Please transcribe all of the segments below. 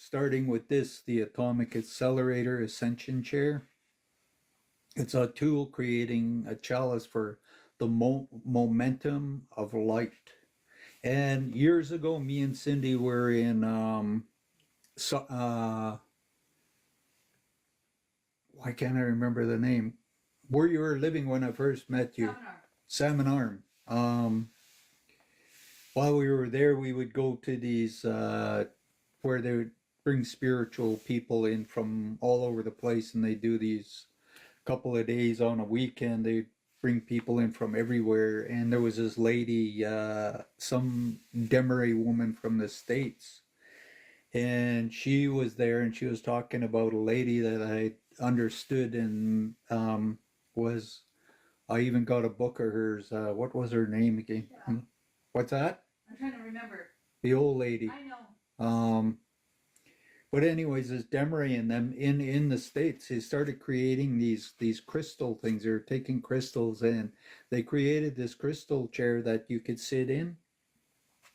starting with this, the Atomic Accelerator Ascension chair. It's a tool creating a chalice for the momentum of light. And years ago, me and Cindy were in so, why can't I remember the name? Where you were living when I first met you? Salmon Arm. While we were there, we would go to these where they would bring spiritual people in from all over the place, and they do these couple of days on a weekend. They bring people in from everywhere, and there was this lady, some Demeray woman from the States, and she was there, and she was talking about a lady that I understood and was. I even got a book of hers. What was her name again? Yeah. What's that? I'm trying to remember. The old lady. I know. But anyways, this Demeray and them in the States, they started creating these crystal things. They're taking crystals, and they created this crystal chair that you could sit in.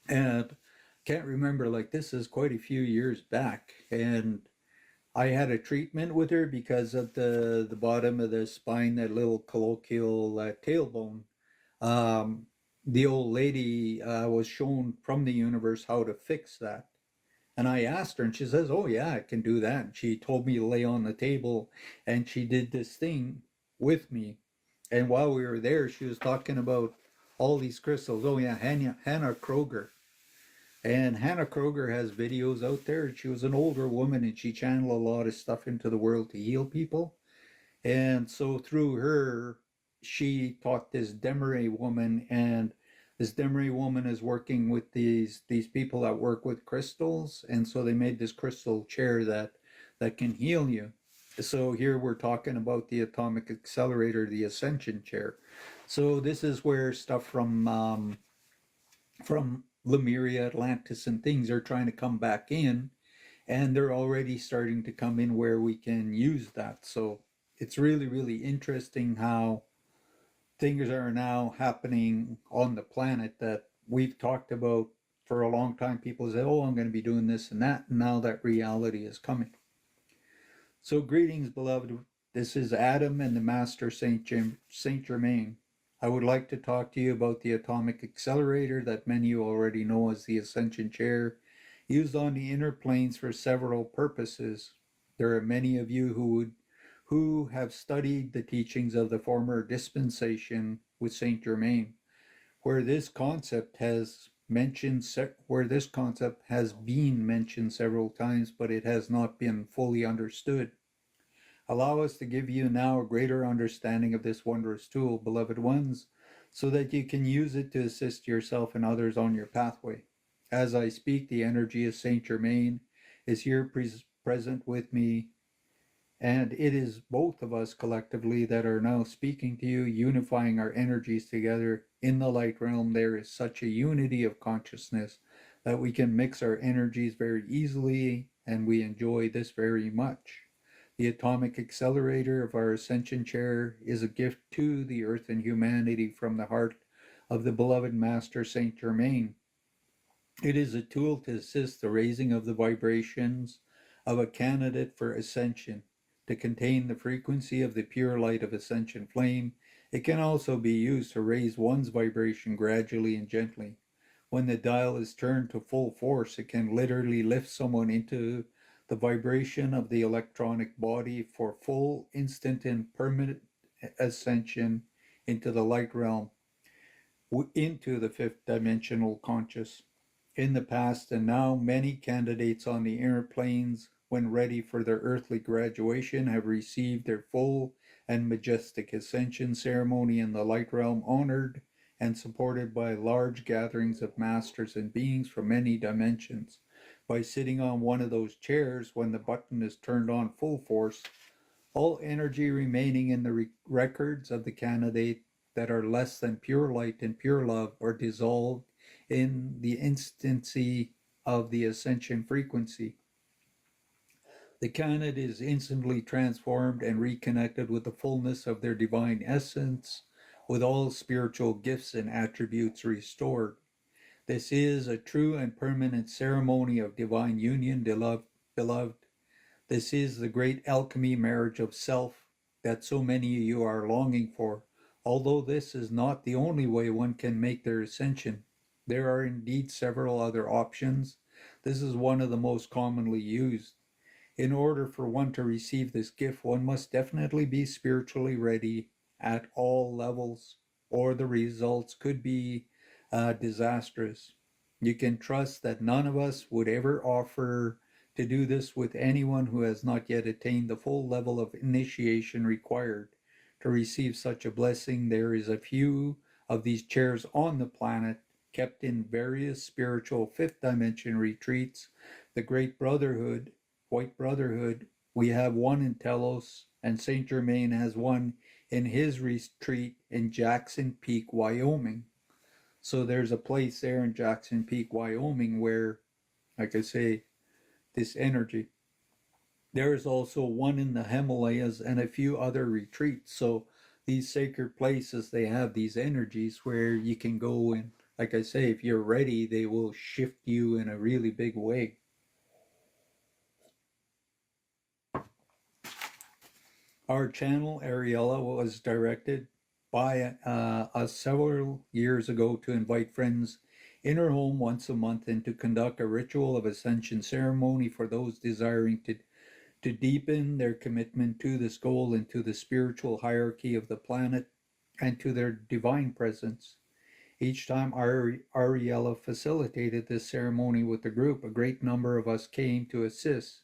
And can't remember, like, this is quite a few years back, and I had a treatment with her because of the bottom of the spine, that little colloquial tailbone. The old lady was shown from the universe how to fix that. And I asked her, and she says, "Oh yeah, I can do that." And she told me to lay on the table, and she did this thing with me. And while we were there, she was talking about all these crystals. Oh yeah, Hannah Kroger. And Hannah Kroger has videos out there. She was an older woman, and she channeled a lot of stuff into the world to heal people. And so through her, she taught this Demeray woman, and this Demeray woman is working with these people that work with crystals, and so they made this crystal chair that can heal you. So here we're talking about the Atomic Accelerator, the Ascension chair. So this is where stuff from Lemuria, Atlantis, and things are trying to come back in, and they're already starting to come in where we can use that. So it's really, really interesting how things are now happening on the planet that we've talked about for a long time. People say, "Oh, I'm going to be doing this and that," and now that reality is coming. So greetings, beloved. This is Adam and the Master Saint Germain. I would like to talk to you about the Atomic Accelerator that many of you already know as the Ascension chair, used on the inner planes for several purposes. There are many of you who have studied the teachings of the former dispensation with Saint Germain, where this concept has been mentioned several times, but it has not been fully understood. Allow us to give you now a greater understanding of this wondrous tool, beloved ones, so that you can use it to assist yourself and others on your pathway. As I speak, the energy of Saint Germain is here present with me, and it is both of us collectively that are now speaking to you, unifying our energies together. In the light realm, there is such a unity of consciousness that we can mix our energies very easily, and we enjoy this very much. The Atomic Accelerator of our Ascension chair is a gift to the earth and humanity from the heart of the beloved Master Saint Germain. It is a tool to assist the raising of the vibrations of a candidate for ascension, to contain the frequency of the pure light of ascension flame. It can also be used to raise one's vibration gradually and gently. When the dial is turned to full force, it can literally lift someone into the vibration of the electronic body for full, instant, and permanent ascension into the light realm, into the fifth dimensional conscious. In the past and now, many candidates on the inner planes, when ready for their earthly graduation, have received their full and majestic ascension ceremony in the light realm, honored and supported by large gatherings of masters and beings from many dimensions. By sitting on one of those chairs, when the button is turned on full force, all energy remaining in the records of the candidate that are less than pure light and pure love are dissolved in the instancy of the ascension frequency. The candidate is instantly transformed and reconnected with the fullness of their divine essence, with all spiritual gifts and attributes restored. This is a true and permanent ceremony of divine union, beloved. This is the great alchemy marriage of self that so many of you are longing for. Although this is not the only way one can make their ascension, there are indeed several other options. This is one of the most commonly used. In order for one to receive this gift, one must definitely be spiritually ready at all levels, or the results could be disastrous. You can trust that none of us would ever offer to do this with anyone who has not yet attained the full level of initiation required to receive such a blessing. There is a few of these chairs on the planet, kept in various spiritual fifth dimension retreats. The Great Brotherhood, White Brotherhood, we have one in Telos, and Saint Germain has one in his retreat in Jackson Peak, Wyoming. So there's a place there in Jackson Peak, Wyoming, where, like I say, this energy. There is also one in the Himalayas and a few other retreats. So these sacred places, they have these energies where you can go and, like I say, if you're ready, they will shift you in a really big way. Our channel, Aurelia, was directed by us several years ago to invite friends in her home once a month and to conduct a ritual of ascension ceremony for those desiring to deepen their commitment to this goal and to the spiritual hierarchy of the planet and to their divine presence. Each time Ariella facilitated this ceremony with the group, a great number of us came to assist.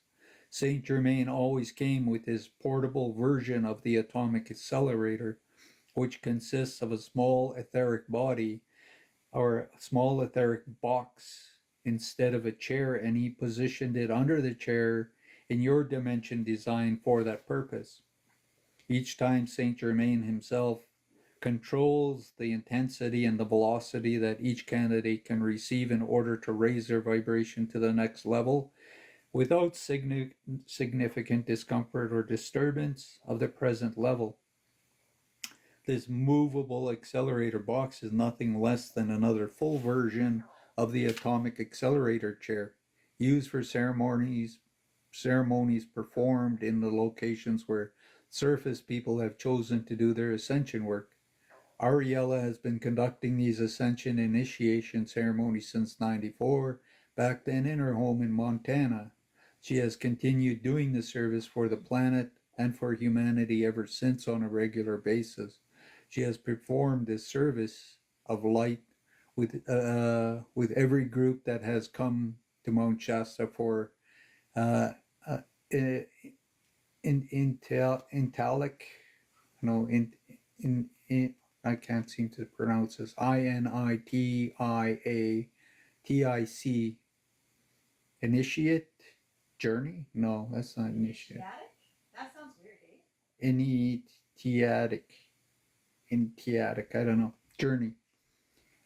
Saint Germain always came with his portable version of the Atomic Accelerator, which consists of a small etheric body or a small etheric box instead of a chair, and he positioned it under the chair in your dimension designed for that purpose. Each time Saint Germain himself controls the intensity and the velocity that each candidate can receive in order to raise their vibration to the next level without significant discomfort or disturbance of the present level. This movable accelerator box is nothing less than another full version of the Atomic Accelerator chair, used for ceremonies performed in the locations where surface people have chosen to do their ascension work. Ariella has been conducting these ascension initiation ceremonies since '94, back then in her home in Montana. She has continued doing the service for the planet and for humanity ever since on a regular basis. She has performed this service of light with every group that has come to Mount Shasta for uh, uh, in Intalic, no, in I can't seem to pronounce this. INITIATIC. Initiate journey? No, that's not initiate. That sounds weird, eh? Initiatic, I don't know. Journey.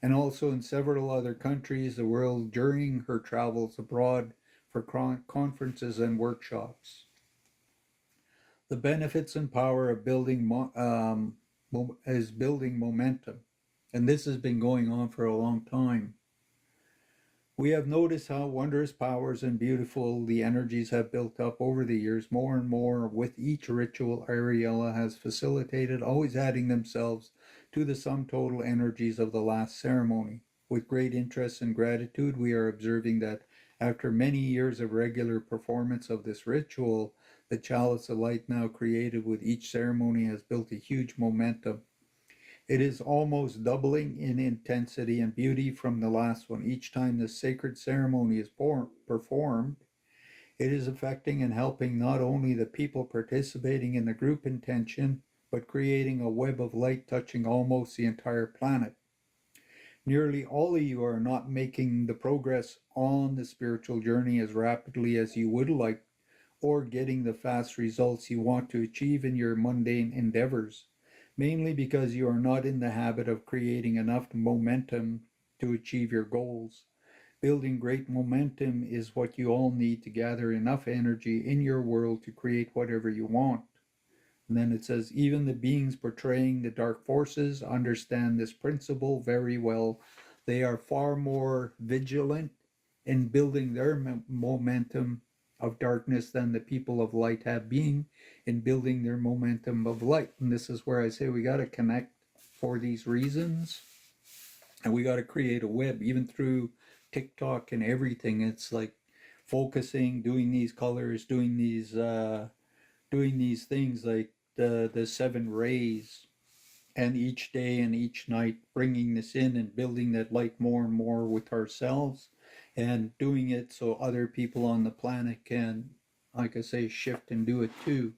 And also in several other countries of the world during her travels abroad for conferences and workshops. The benefits and power of building is building momentum, and this has been going on for a long time. We have noticed how wondrous powers and beautiful the energies have built up over the years, more and more with each ritual Ariella has facilitated, always adding themselves to the sum total energies of the last ceremony. With great interest and gratitude, we are observing that after many years of regular performance of this ritual, the chalice of light now created with each ceremony has built a huge momentum. It is almost doubling in intensity and beauty from the last one. Each time the sacred ceremony is performed, it is affecting and helping not only the people participating in the group intention, but creating a web of light touching almost the entire planet. Nearly all of you are not making the progress on the spiritual journey as rapidly as you would like, or getting the fast results you want to achieve in your mundane endeavors, mainly because you are not in the habit of creating enough momentum to achieve your goals. Building great momentum is what you all need to gather enough energy in your world to create whatever you want. And then it says, even the beings portraying the dark forces understand this principle very well. They are far more vigilant in building their momentum of darkness than the people of light have been in building their momentum of light. And this is where I say we got to connect for these reasons, and we got to create a web, even through TikTok and everything. It's like focusing, doing these colors, doing these things like the seven rays, and each day and each night bringing this in and building that light more and more with ourselves, and doing it so other people on the planet can, like I say, shift and do it too.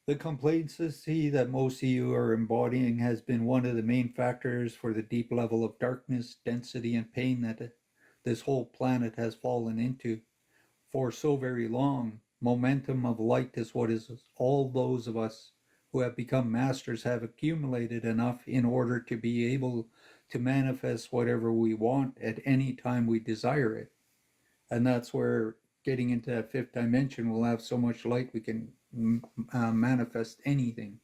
The complacency that most of you are embodying has been one of the main factors for the deep level of darkness, density, and pain that this whole planet has fallen into for so very long. Momentum of light is what is all those of us who have become masters have accumulated enough in order to be able to manifest whatever we want at any time we desire it. And that's where getting into that fifth dimension will have so much light we can manifest anything.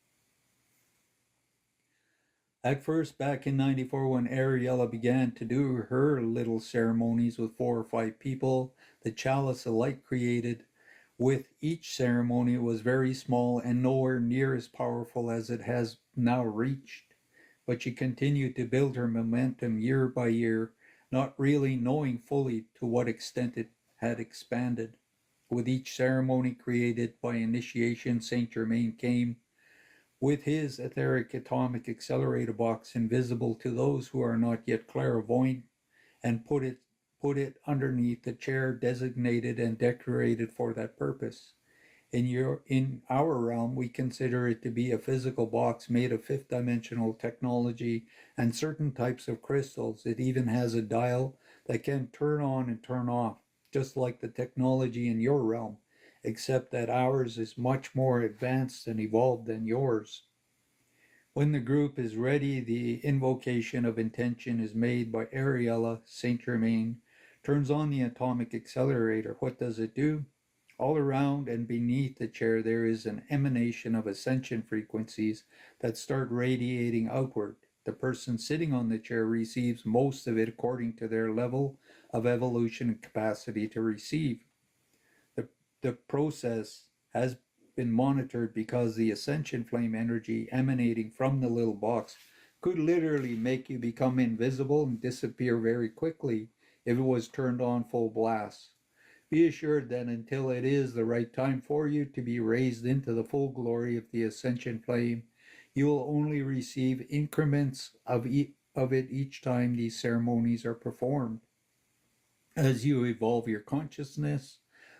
At first, back in '94, when Ariella began to do her little ceremonies with 4 or 5 people, the chalice of light created with each ceremony was very small and nowhere near as powerful as it has now reached. But she continued to build her momentum year by year, not really knowing fully to what extent it had expanded. With each ceremony created by initiation, Saint Germain came with his etheric atomic accelerator box invisible to those who are not yet clairvoyant, and put it underneath the chair designated and decorated for that purpose. In our realm, we consider it to be a physical box made of fifth dimensional technology and certain types of crystals. It even has a dial that can turn on and turn off, just like the technology in your realm, except that ours is much more advanced and evolved than yours. When the group is ready, the invocation of intention is made by Ariella Saint Germain, turns on the atomic accelerator. What does it do? All around and beneath the chair, there is an emanation of ascension frequencies that start radiating outward. The person sitting on the chair receives most of it according to their level of evolution and capacity to receive. The, the process has been monitored because the ascension flame energy emanating from the little box could literally make you become invisible and disappear very quickly if it was turned on full blast. Be assured that until it is the right time for you to be raised into the full glory of the ascension flame, you will only receive increments of it each time these ceremonies are performed. As you evolve your consciousness,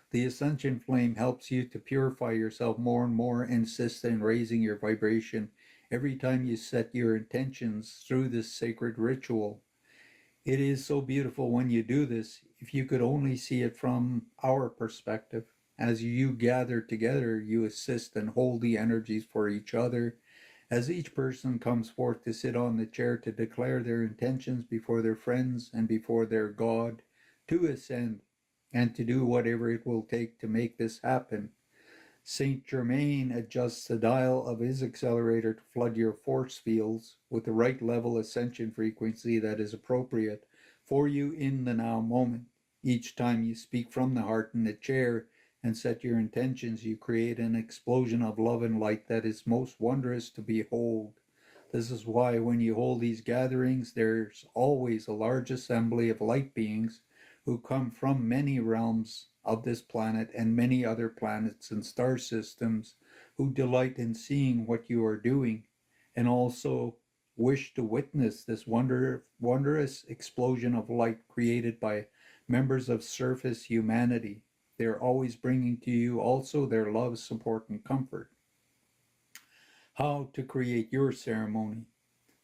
the ascension flame helps you to purify yourself more and more and assist in raising your vibration every time you set your intentions through this sacred ritual. It is so beautiful when you do this. If you could only see it from our perspective. As you gather together, you assist and hold the energies for each other. As each person comes forth to sit on the chair to declare their intentions before their friends and before their God, to ascend and to do whatever it will take to make this happen. Saint Germain adjusts the dial of his accelerator to flood your force fields with the right level ascension frequency that is appropriate for you in the now moment. Each time you speak from the heart in the chair and set your intentions, you create an explosion of love and light that is most wondrous to behold. This is why when you hold these gatherings, there's always a large assembly of light beings who come from many realms of this planet and many other planets and star systems, who delight in seeing what you are doing and also wish to witness this wondrous explosion of light created by members of surface humanity. They are always bringing to you also their love, support, and comfort. How to create your ceremony.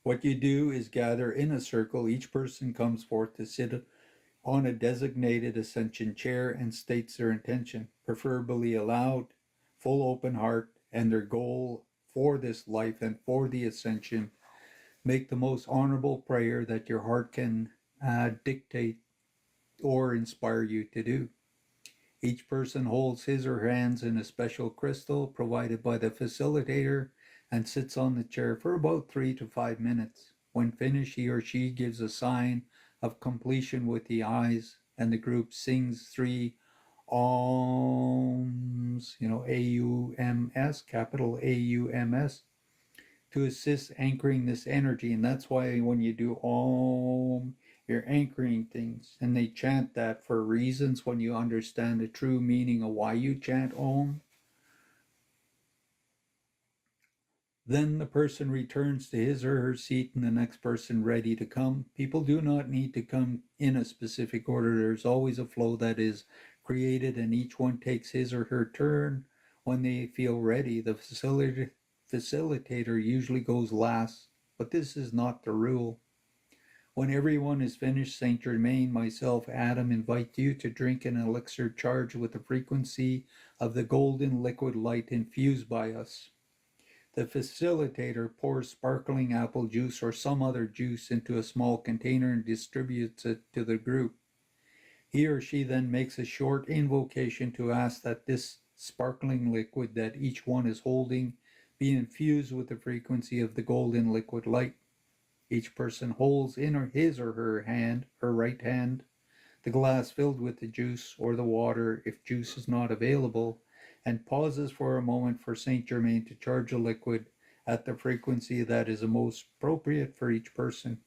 What you do is gather in a circle. Each person comes forth to sit on a designated ascension chair and states their intention, preferably aloud, full open heart, and their goal for this life and for the ascension. Make the most honorable prayer that your heart can dictate or inspire you to do. Each person holds his or her hands in a special crystal provided by the facilitator and sits on the chair for about 3 to 5 minutes. When finished, he or she gives a sign of completion with the eyes, and the group sings 3 AUMS, AUMS, capital AUMS, to assist anchoring this energy. And that's why when you do Om, you're anchoring things. And they chant that for reasons when you understand the true meaning of why you chant Om. Then the person returns to his or her seat and the next person ready to come. People do not need to come in a specific order. There's always a flow that is created and each one takes his or her turn when they feel ready. The facilitator usually goes last, but this is not the rule. When everyone is finished, Saint Germain, myself, Adam, invite you to drink an elixir charged with the frequency of the golden liquid light infused by us. The facilitator pours sparkling apple juice or some other juice into a small container and distributes it to the group. He or she then makes a short invocation to ask that this sparkling liquid that each one is holding be infused with the frequency of the golden liquid light. Each person holds in his or her hand, her right hand, the glass filled with the juice or the water if juice is not available, and pauses for a moment for Saint Germain to charge the liquid at the frequency that is most appropriate for each person.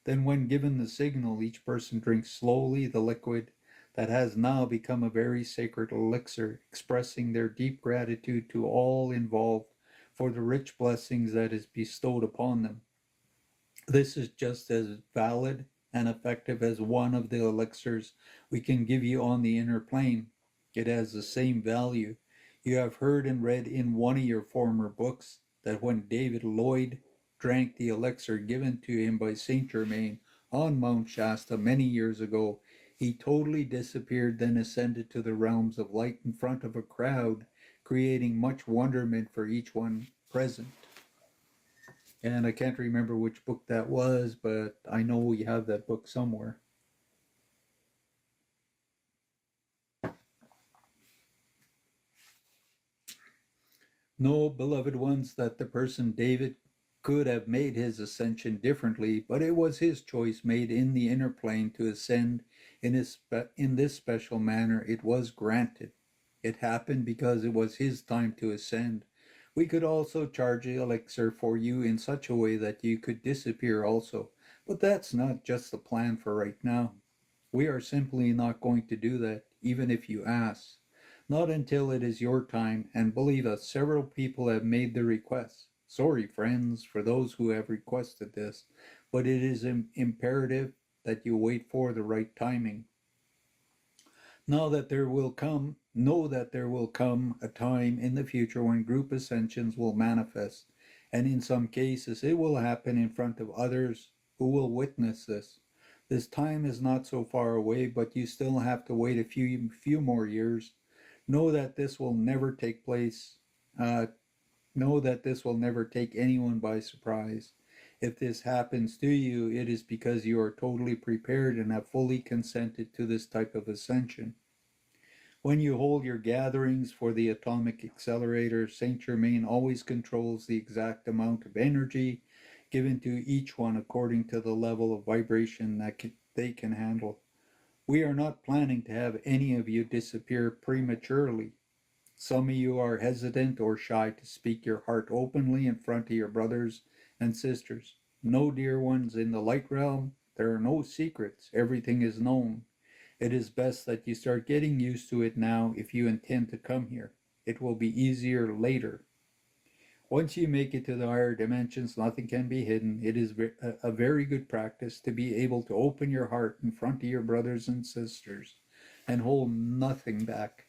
Then, when given the signal, each person drinks slowly the liquid that has now become a very sacred elixir, expressing their deep gratitude to all involved for the rich blessings that is bestowed upon them. This is just as valid and effective as one of the elixirs we can give you on the inner plane. It has the same value. You have heard and read in one of your former books that when David Lloyd drank the elixir given to him by Saint Germain on Mount Shasta many years ago, he totally disappeared, then ascended to the realms of light in front of a crowd, creating much wonderment for each one present. And I can't remember which book that was, but I know we have that book somewhere. No, beloved ones, that the person David could have made his ascension differently, but it was his choice made in the inner plane to ascend in this special manner. It was granted. It happened because it was his time to ascend. We could also charge the elixir for you in such a way that you could disappear also, but that's not just the plan for right now. We are simply not going to do that, even if you ask. Not until it is your time, and believe us, several people have made the request. Sorry, friends, for those who have requested this, but it is imperative that you wait for the right timing. Know that there will come a time in the future when group ascensions will manifest, and in some cases it will happen in front of others who will witness this. This time is not so far away, but you still have to wait a few more years. Know that this will never take place. Know that this will never take anyone by surprise. If this happens to you, it is because you are totally prepared and have fully consented to this type of ascension. When you hold your gatherings for the Atomic Accelerator, Saint Germain always controls the exact amount of energy given to each one according to the level of vibration that they can handle. We are not planning to have any of you disappear prematurely. Some of you are hesitant or shy to speak your heart openly in front of your brothers and sisters. No, dear ones, in the light realm, there are no secrets. Everything is known. It is best that you start getting used to it now if you intend to come here. It will be easier later. Once you make it to the higher dimensions, nothing can be hidden. It is a very good practice to be able to open your heart in front of your brothers and sisters and hold nothing back.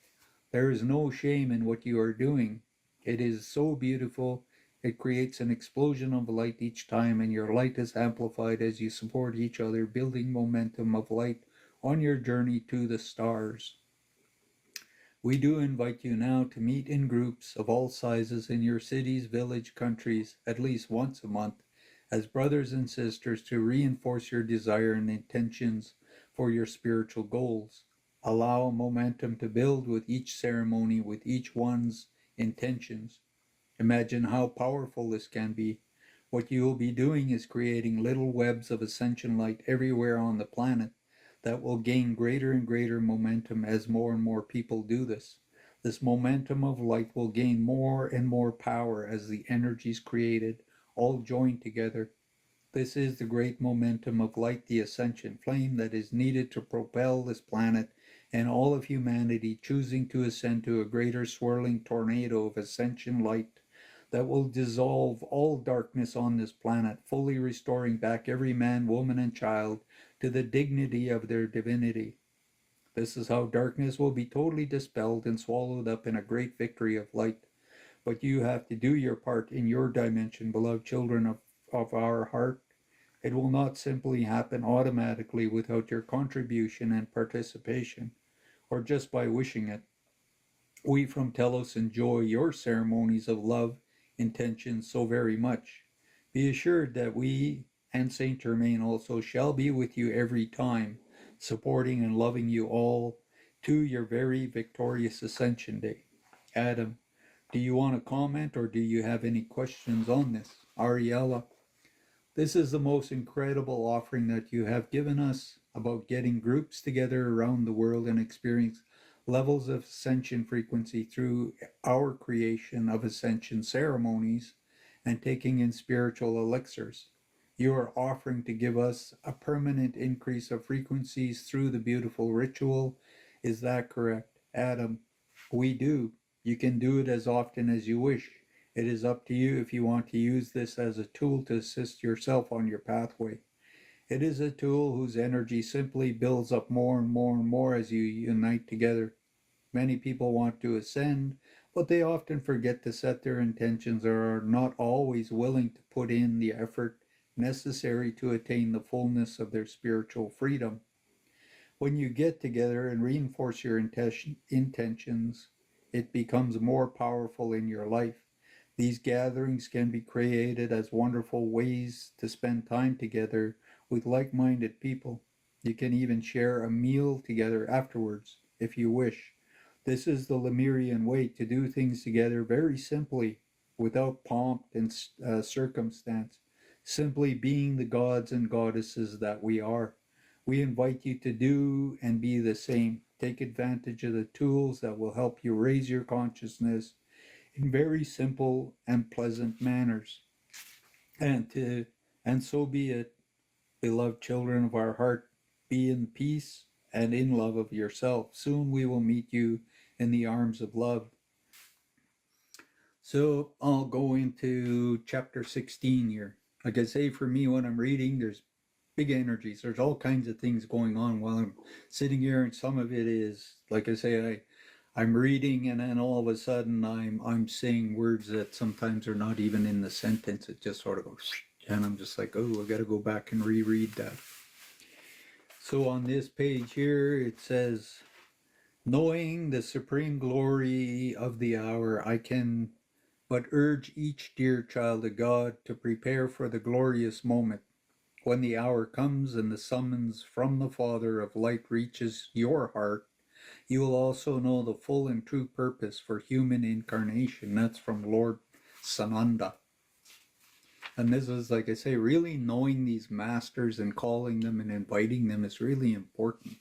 There is no shame in what you are doing. It is so beautiful. It creates an explosion of light each time, and your light is amplified as you support each other, building momentum of light on your journey to the stars. We do invite you now to meet in groups of all sizes in your cities, village, countries, at least once a month, as brothers and sisters to reinforce your desire and intentions for your spiritual goals. Allow momentum to build with each ceremony, with each one's intentions. Imagine how powerful this can be. What you will be doing is creating little webs of ascension light everywhere on the planet. that will gain greater and greater momentum as more and more people do this. This momentum of light will gain more and more power as the energies created all join together. This is the great momentum of light, the ascension flame that is needed to propel this planet and all of humanity choosing to ascend to a greater swirling tornado of ascension light that will dissolve all darkness on this planet, fully restoring back every man, woman, and child to the dignity of their divinity. This is how darkness will be totally dispelled and swallowed up in a great victory of light. But you have to do your part in your dimension, beloved children of our heart. It will not simply happen automatically without your contribution and participation, or just by wishing it. We from Telos enjoy your ceremonies of love intentions so very much. Be assured that we and Saint Germain also shall be with you every time, supporting and loving you all to your very victorious Ascension Day. Adam, do you want to comment or do you have any questions on this? Ariella, this is the most incredible offering that you have given us about getting groups together around the world and experience levels of ascension frequency through our creation of ascension ceremonies and taking in spiritual elixirs. You are offering to give us a permanent increase of frequencies through the beautiful ritual. Is that correct? Adam, we do. You can do it as often as you wish. It is up to you if you want to use this as a tool to assist yourself on your pathway. It is a tool whose energy simply builds up more and more and more as you unite together. Many people want to ascend, but they often forget to set their intentions or are not always willing to put in the effort necessary to attain the fullness of their spiritual freedom. When you get together and reinforce your intentions, it becomes more powerful in your life. These gatherings can be created as wonderful ways to spend time together with like minded people. You can even share a meal together afterwards if you wish. This is the Lemurian way to do things together very simply, without pomp and circumstance, simply being the gods and goddesses that we are. We invite you to do and be the same. Take advantage of the tools that will help you raise your consciousness in very simple and pleasant manners. And so be it, beloved children of our heart. Be in peace and in love of yourself. Soon we will meet you in the arms of love. So I'll go into chapter 16 here. Like I say, for me, when I'm reading, there's big energies. There's all kinds of things going on while I'm sitting here, and some of it is, like I say, I'm reading, and then all of a sudden I'm saying words that sometimes are not even in the sentence. It just sort of goes, and I'm just like, oh, I got to go back and reread that. So on this page here, it says, knowing the supreme glory of the hour, I can but urge each dear child of God to prepare for the glorious moment. When the hour comes and the summons from the Father of light reaches your heart, you will also know the full and true purpose for human incarnation. That's from Lord Sananda. And this is, like I say, really knowing these masters and calling them and inviting them is really important.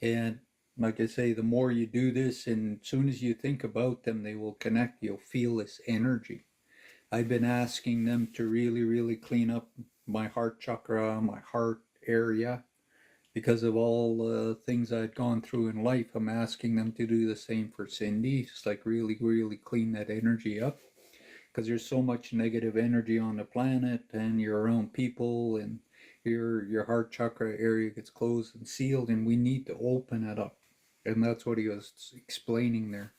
And like I say, the more you do this, and as soon as you think about them, they will connect. You'll feel this energy. I've been asking them to really, really clean up my heart chakra, my heart area, because of all the things I'd gone through in life. I'm asking them to do the same for Cindy, just like really, really clean that energy up, because there's so much negative energy on the planet, and you're around people, and your heart chakra area gets closed and sealed, and we need to open it up. And that's what he was explaining there.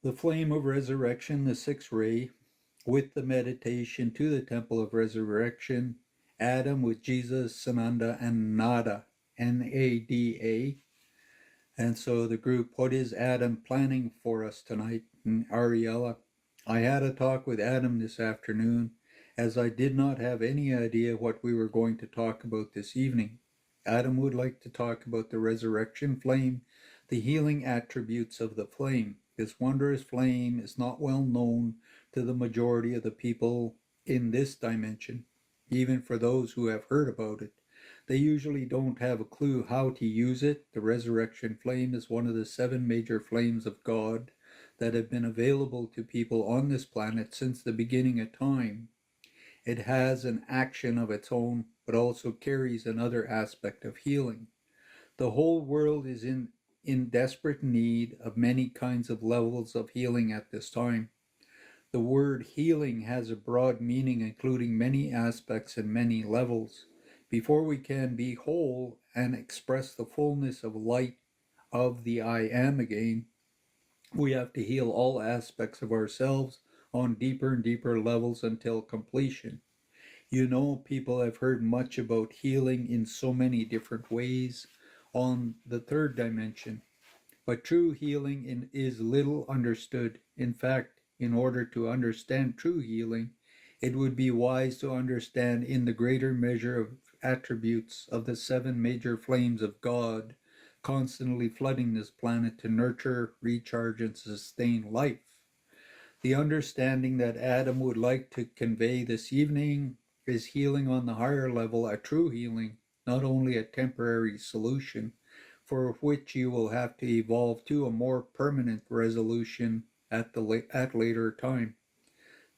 The flame of resurrection, the sixth ray, with the meditation to the temple of resurrection, Adam with Jesus, Sananda, and Nada, Nada. And so the group, what is Adam planning for us tonight? And Ariella, I had a talk with Adam this afternoon, as I did not have any idea what we were going to talk about this evening. Adam would like to talk about the resurrection flame, the healing attributes of the flame. This wondrous flame is not well known to the majority of the people in this dimension, even for those who have heard about it. They usually don't have a clue how to use it. The resurrection flame is one of the 7 major flames of God that have been available to people on this planet since the beginning of time. It has an action of its own, but also carries another aspect of healing. The whole world is in desperate need of many kinds of levels of healing at this time. The word healing has a broad meaning, including many aspects and many levels. Before we can be whole and express the fullness of light of the I am again, we have to heal all aspects of ourselves on deeper and deeper levels until completion. You know, people have heard much about healing in so many different ways on the third dimension, but true healing is little understood. In fact, in order to understand true healing, it would be wise to understand in the greater measure of attributes of the 7 major flames of God constantly flooding this planet to nurture, recharge, and sustain life. The understanding that Adam would like to convey this evening is healing on the higher level, a true healing, not only a temporary solution, for which you will have to evolve to a more permanent resolution at later time.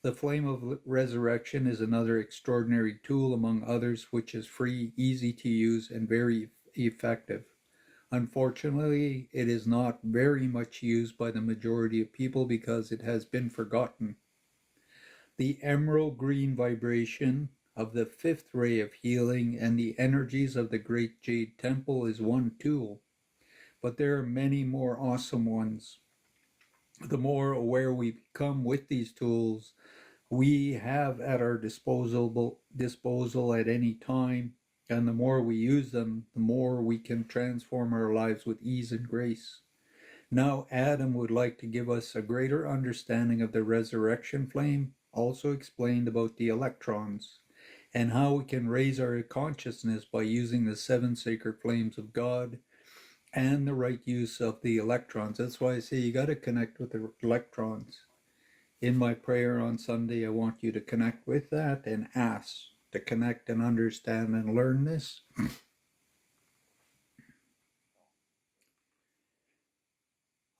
The flame of resurrection is another extraordinary tool among others which is free, easy to use, and very effective. Unfortunately, it is not very much used by the majority of people because it has been forgotten. The emerald green vibration of the 5th ray of healing and the energies of the Great Jade Temple is one tool, but there are many more awesome ones. The more aware we become with these tools we have at our disposal at any time, and the more we use them, the more we can transform our lives with ease and grace. Now, Adam would like to give us a greater understanding of the resurrection flame, also explained about the electrons, and how we can raise our consciousness by using the 7 sacred flames of God and the right use of the electrons. That's why I say you got to connect with the electrons. In my prayer on Sunday, I want you to connect with that and ask to connect and understand and learn this.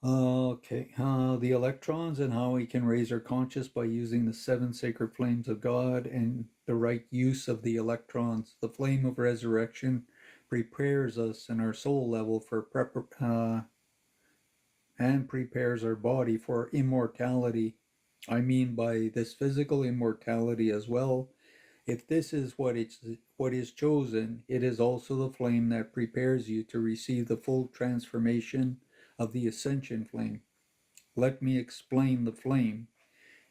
Okay, the electrons and how we can raise our conscious by using the 7 sacred flames of God and the right use of the electrons. The flame of resurrection prepares us in our soul level for and prepares our body for immortality. I mean by this physical immortality as well. If this is what is chosen, it is also the flame that prepares you to receive the full transformation of the Ascension flame. Let me explain the flame.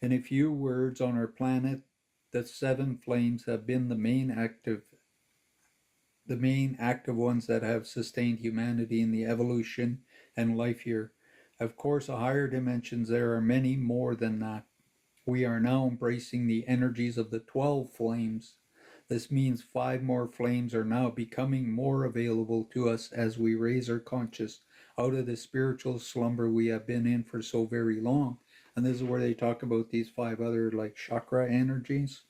In a few words, on our planet, the 7 flames have been the main active ones that have sustained humanity in the evolution and life here. Of course, a higher dimensions, there are many more than that. We are now embracing the energies of the 12 flames. This means 5 more flames are now becoming more available to us as we raise our conscious out of the spiritual slumber we have been in for so very long. And this is where they talk about these 5 other like chakra energies.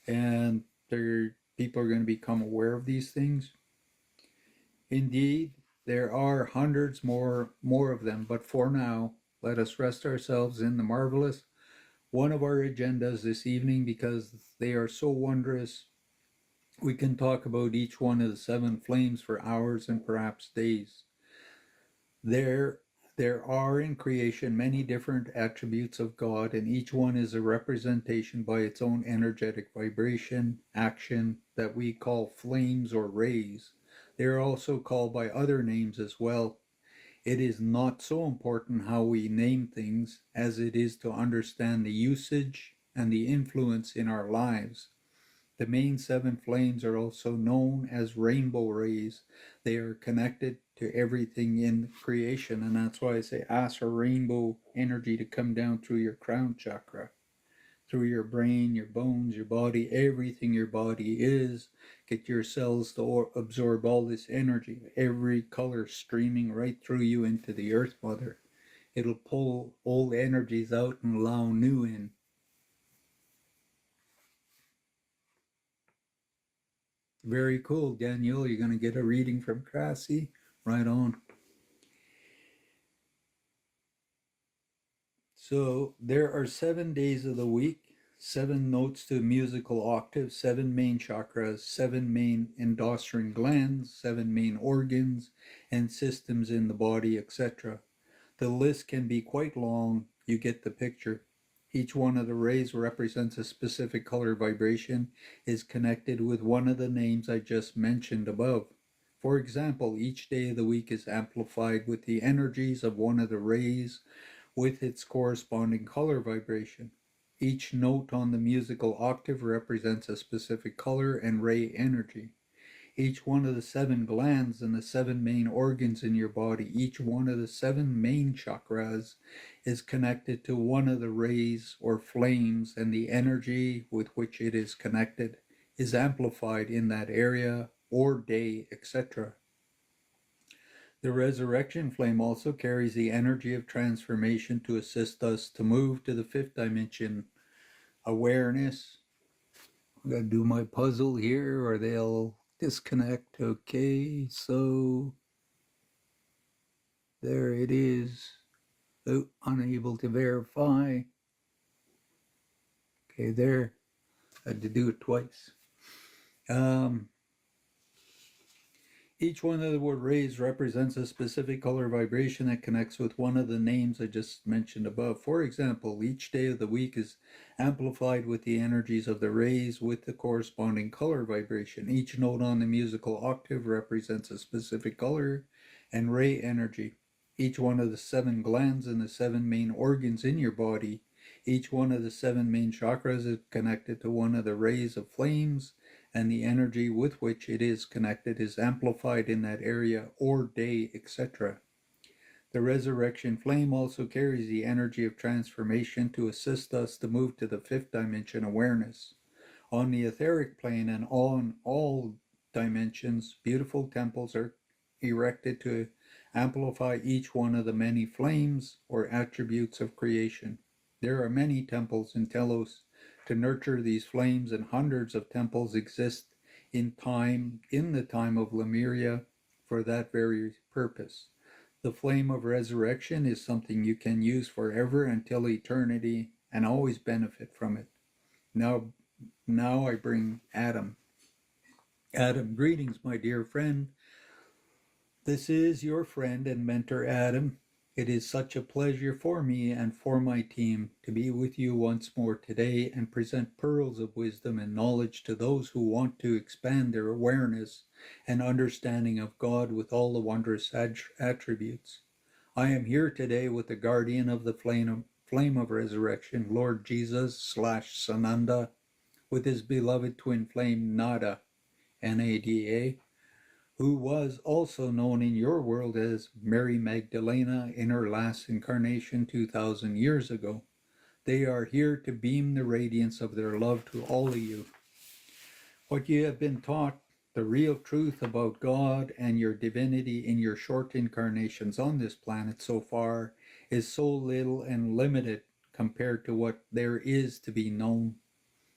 And people are going to become aware of these things. Indeed, there are hundreds more of them, but for now, let us rest ourselves in the marvelous one of our agendas this evening because they are so wondrous. We can talk about each one of the 7 flames for hours and perhaps days. There are in creation many different attributes of God, and each one is a representation by its own energetic vibration, action that we call flames or rays. They are also called by other names as well. It is not so important how we name things as it is to understand the usage and the influence in our lives. The main 7 flames are also known as rainbow rays. They are connected to everything in creation, and that's why I say ask for rainbow energy to come down through your crown chakra, through your brain, your bones, your body, everything your body is. Get your cells to absorb all this energy, every color streaming right through you into the Earth Mother. It'll pull old energies out and allow new in. Very cool, Daniel. You're going to get a reading from Crassie. Right on. So there are 7 days of the week, 7 notes to a musical octave, 7 main chakras, 7 main endocrine glands, 7 main organs and systems in the body, etc. The list can be quite long. You get the picture. Each one of the rays represents a specific color vibration, is connected with one of the names I just mentioned above. For example, each day of the week is amplified with the energies of one of the rays with its corresponding color vibration. Each note on the musical octave represents a specific color and ray energy. Each one of the 7 glands and the 7 main organs in your body, each one of the 7 main chakras is connected to one of the rays or flames, and the energy with which it is connected is amplified in that area or day, etc. The resurrection flame also carries the energy of transformation to assist us to move to the 5th dimension awareness. I'm going to do my puzzle here or they'll disconnect. Okay, so there it is. Oh, unable to verify. Okay, there. I had to do it twice. Each one of the word rays represents a specific color vibration that connects with one of the names I just mentioned above. For example, each day of the week is amplified with the energies of the rays with the corresponding color vibration. Each note on the musical octave represents a specific color and ray energy. Each one of the 7 glands and the 7 main organs in your body, each one of the 7 main chakras is connected to one of the rays of flames, and the energy with which it is connected is amplified in that area or day, etc. The resurrection flame also carries the energy of transformation to assist us to move to the 5th dimension awareness. On the etheric plane and on all dimensions, beautiful temples are erected to amplify each one of the many flames or attributes of creation. There are many temples in Telos to nurture these flames, and hundreds of temples exist in the time of Lemuria for that very purpose. The flame of resurrection is something you can use forever until eternity and always benefit from it. Now I bring Adam. Adam, greetings, my dear friend. This is your friend and mentor, Adam. It is such a pleasure for me and for my team to be with you once more today and present pearls of wisdom and knowledge to those who want to expand their awareness and understanding of God with all the wondrous attributes. I am here today with the guardian of the flame of resurrection, Lord Jesus / Sananda, with his beloved twin flame, Nada, Nada, who was also known in your world as Mary Magdalena in her last incarnation 2,000 years ago. They are here to beam the radiance of their love to all of you. What you have been taught, the real truth about God and your divinity in your short incarnations on this planet so far, is so little and limited compared to what there is to be known.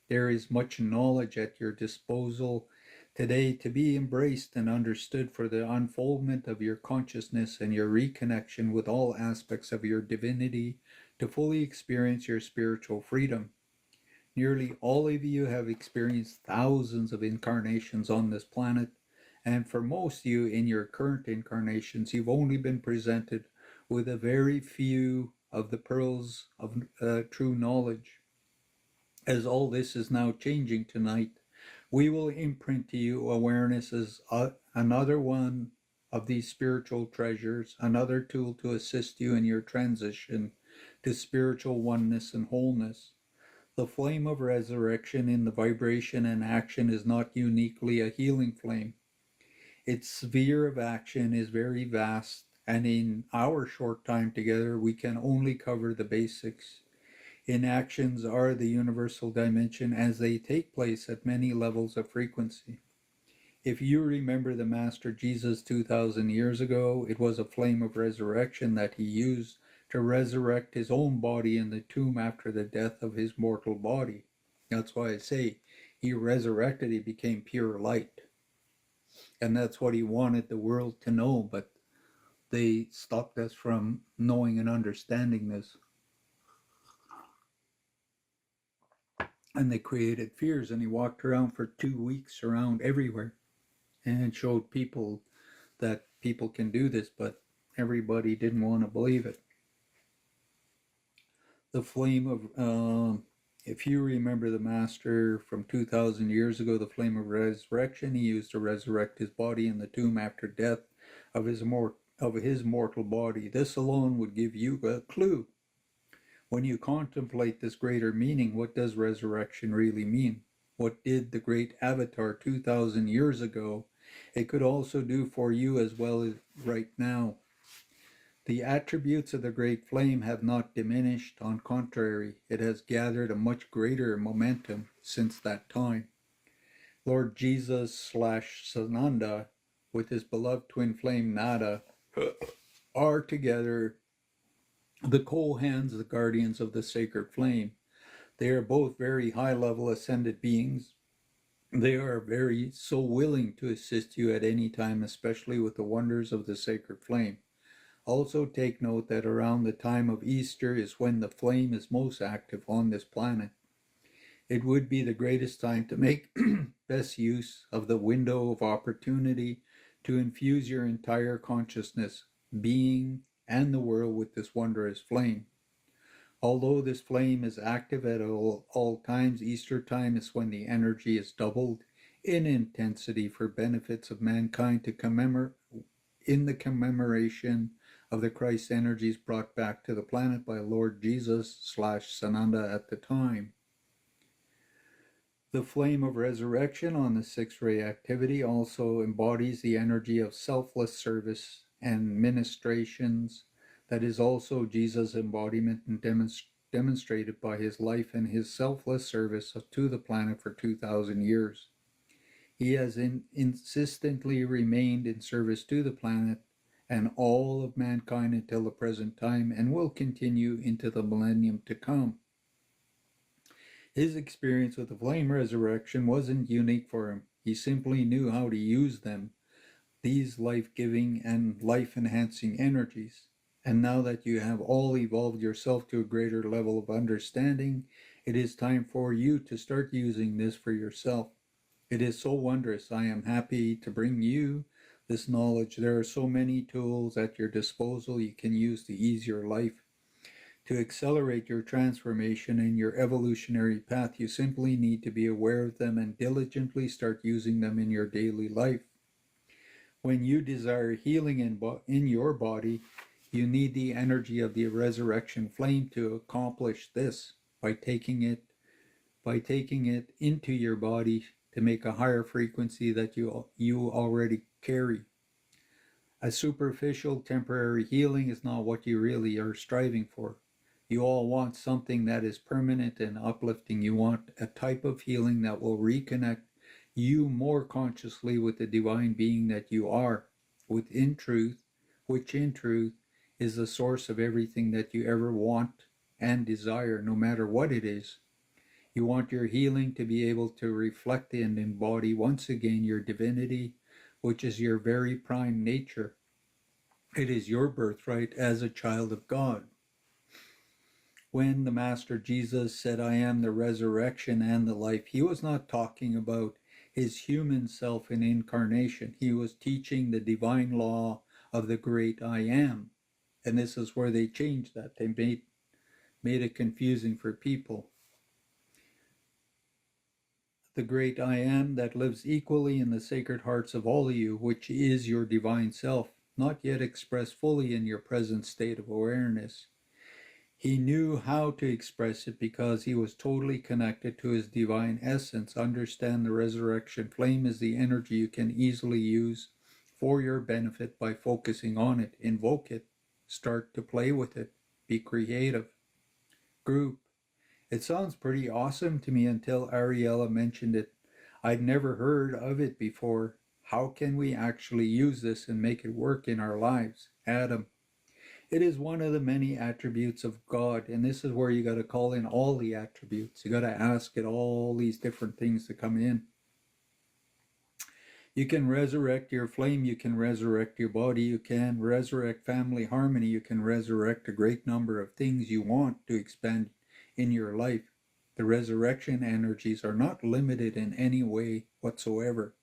There is much knowledge at your disposal today to be embraced and understood for the unfoldment of your consciousness and your reconnection with all aspects of your divinity to fully experience your spiritual freedom. Nearly all of you have experienced thousands of incarnations on this planet, and for most of you in your current incarnations, you've only been presented with a very few of the pearls of true knowledge. As all this is now changing tonight, we will imprint to you awareness as another one of these spiritual treasures, another tool to assist you in your transition to spiritual oneness and wholeness. The flame of resurrection in the vibration and action is not uniquely a healing flame. Its sphere of action is very vast, and in our short time together, we can only cover the basics. Inactions are the universal dimension as they take place at many levels of frequency. If you remember the Master Jesus 2,000 years ago, it was a flame of resurrection that he used to resurrect his own body in the tomb after the death of his mortal body. That's why I say he resurrected, he became pure light. And that's what he wanted the world to know, but they stopped us from knowing and understanding this. And they created fears, and he walked around for 2 weeks around everywhere and showed people that people can do this, but everybody didn't want to believe it. The flame of, if you remember the master from 2,000 years ago, the flame of resurrection, he used to resurrect his body in the tomb after death of his mortal body. This alone would give you a clue. When you contemplate this greater meaning, what does resurrection really mean? What did the great Avatar 2,000 years ago? It could also do for you as well as right now. The attributes of the great flame have not diminished. On contrary, it has gathered a much greater momentum since that time. Lord Jesus slash Sananda, with his beloved twin flame Nada, are together the co-hands, the guardians of the sacred flame. They are both very high-level ascended beings. They are very so willing to assist you at any time, especially with the wonders of the sacred flame. Also take note that around the time of Easter is when the flame is most active on this planet. It would be the greatest time to make best use of the window of opportunity to infuse your entire consciousness, being, and the world with this wondrous flame. Although this flame is active at all times, Easter time is when the energy is doubled in intensity for benefits of mankind to commemorate in the commemoration of the Christ energies brought back to the planet by Lord Jesus slash Sananda at the time. The flame of resurrection on the six-ray activity also embodies the energy of selfless service and ministrations that is also Jesus' embodiment and demonstrated by his life and his selfless service to the planet for 2,000 years. He has insistently remained in service to the planet and all of mankind until the present time and will continue into the millennium to come. His experience with the flame resurrection wasn't unique for him. He simply knew how to use them, these life-giving and life-enhancing energies. And now that you have all evolved yourself to a greater level of understanding, it is time for you to start using this for yourself. It is so wondrous. I am happy to bring you this knowledge. There are so many tools at your disposal you can use to ease your life. To accelerate your transformation and your evolutionary path, you simply need to be aware of them and diligently start using them in your daily life. When you desire healing in your body, you need the energy of the resurrection flame to accomplish this by taking it into your body to make a higher frequency that you already carry. A superficial temporary healing is not what you really are striving for. You all want something that is permanent and uplifting. You want a type of healing that will reconnect you more consciously with the divine being that you are, which in truth is the source of everything that you ever want and desire, no matter what it is. You want your healing to be able to reflect and embody once again your divinity, which is your very prime nature. It is your birthright as a child of God. When the Master Jesus said, I am the resurrection and the life, he was not talking about his human self in incarnation. He was teaching the divine law of the great I am. And this is where they changed that. They made it confusing for people. The great I am that lives equally in the sacred hearts of all of you, which is your divine self, not yet expressed fully in your present state of awareness. He knew how to express it because he was totally connected to his divine essence. Understand the resurrection flame is the energy you can easily use for your benefit by focusing on it. Invoke it. Start to play with it. Be creative. Group. It sounds pretty awesome to me until Ariella mentioned it. I'd never heard of it before. How can we actually use this and make it work in our lives? Adam. It is one of the many attributes of God, and this is where you got to call in all the attributes. You got to ask it all these different things to come in. You can resurrect your flame, you can resurrect your body, you can resurrect family harmony, you can resurrect a great number of things you want to expand in your life. The resurrection energies are not limited in any way whatsoever.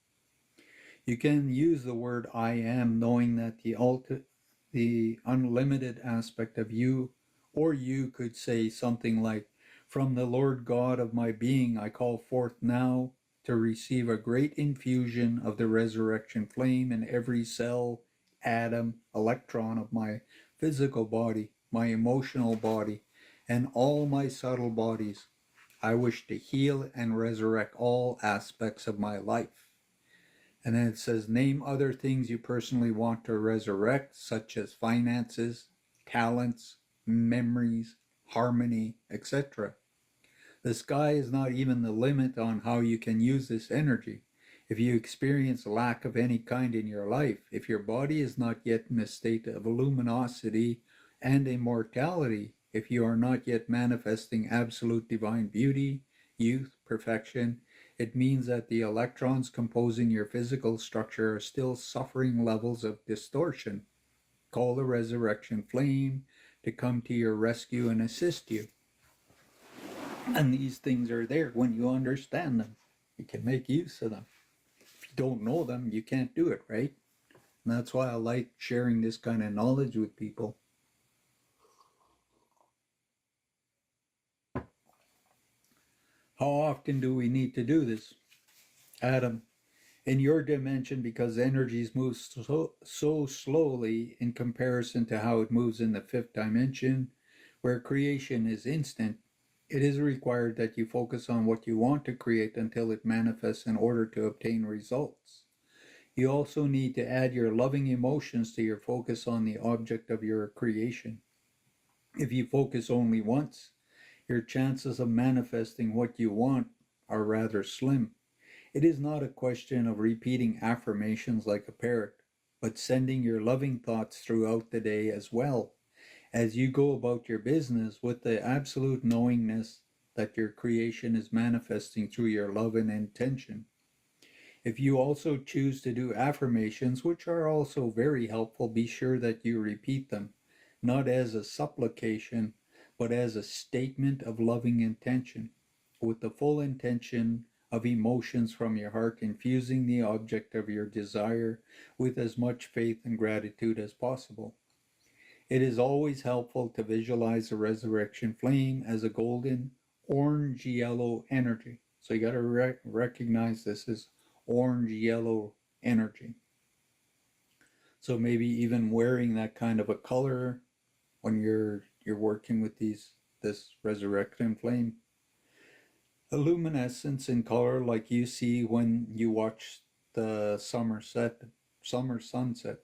You can use the word I am, knowing that the unlimited aspect of you, or you could say something like, from the Lord God of my being, I call forth now to receive a great infusion of the resurrection flame in every cell, atom, electron of my physical body, my emotional body, and all my subtle bodies. I wish to heal and resurrect all aspects of my life. And then it says, name other things you personally want to resurrect, such as finances, talents, memories, harmony, etc. The sky is not even the limit on how you can use this energy. If you experience lack of any kind in your life, if your body is not yet in a state of luminosity and immortality, if you are not yet manifesting absolute divine beauty, youth, perfection, it means that the electrons composing your physical structure are still suffering levels of distortion. Call the resurrection flame to come to your rescue and assist you. And these things are there when you understand them. You can make use of them. If you don't know them, you can't do it, right? And that's why I like sharing this kind of knowledge with people. How often do we need to do this? Adam, in your dimension, because energies move so slowly in comparison to how it moves in the fifth dimension, where creation is instant, it is required that you focus on what you want to create until it manifests in order to obtain results. You also need to add your loving emotions to your focus on the object of your creation. If you focus only once, your chances of manifesting what you want are rather slim. It is not a question of repeating affirmations like a parrot, but sending your loving thoughts throughout the day as well, as you go about your business with the absolute knowingness that your creation is manifesting through your love and intention. If you also choose to do affirmations, which are also very helpful, be sure that you repeat them, not as a supplication, but as a statement of loving intention, with the full intention of emotions from your heart infusing the object of your desire with as much faith and gratitude as possible. It is always helpful to visualize the resurrection flame as a golden, orange yellow energy. So you got to recognize this as orange yellow energy. So maybe even wearing that kind of a color when you're working with this resurrection flame. A luminescence in color like you see when you watch the summer sunset.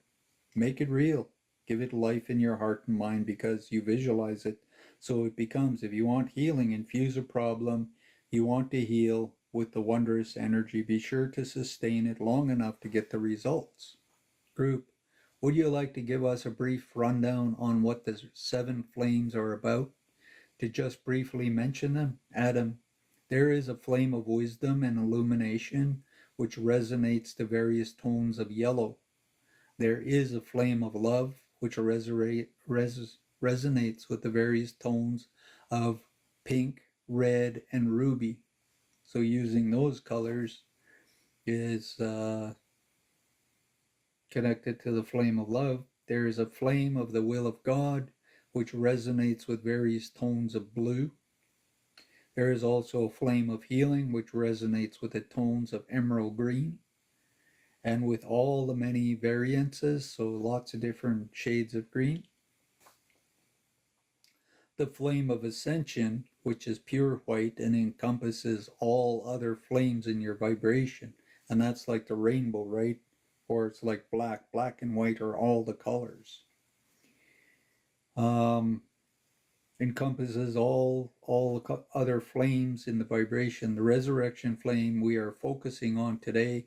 Make it real. Give it life in your heart and mind because you visualize it. So it becomes, if you want healing, infuse a problem, you want to heal with the wondrous energy, be sure to sustain it long enough to get the results. Group, would you like to give us a brief rundown on what the seven flames are about? To just briefly mention them, Adam, there is a flame of wisdom and illumination which resonates to various tones of yellow. There is a flame of love which resonates with the various tones of pink, red, and ruby. So using those colors is connected to the flame of love. There is a flame of the will of God which resonates with various tones of blue. There is also a flame of healing which resonates with the tones of emerald green. And with all the many variances, so lots of different shades of green. The flame of ascension, which is pure white and encompasses all other flames in your vibration. And that's like the rainbow, right? Or it's like black. Black and white are all the colors. Encompasses all the other flames in the vibration. The resurrection flame we are focusing on today.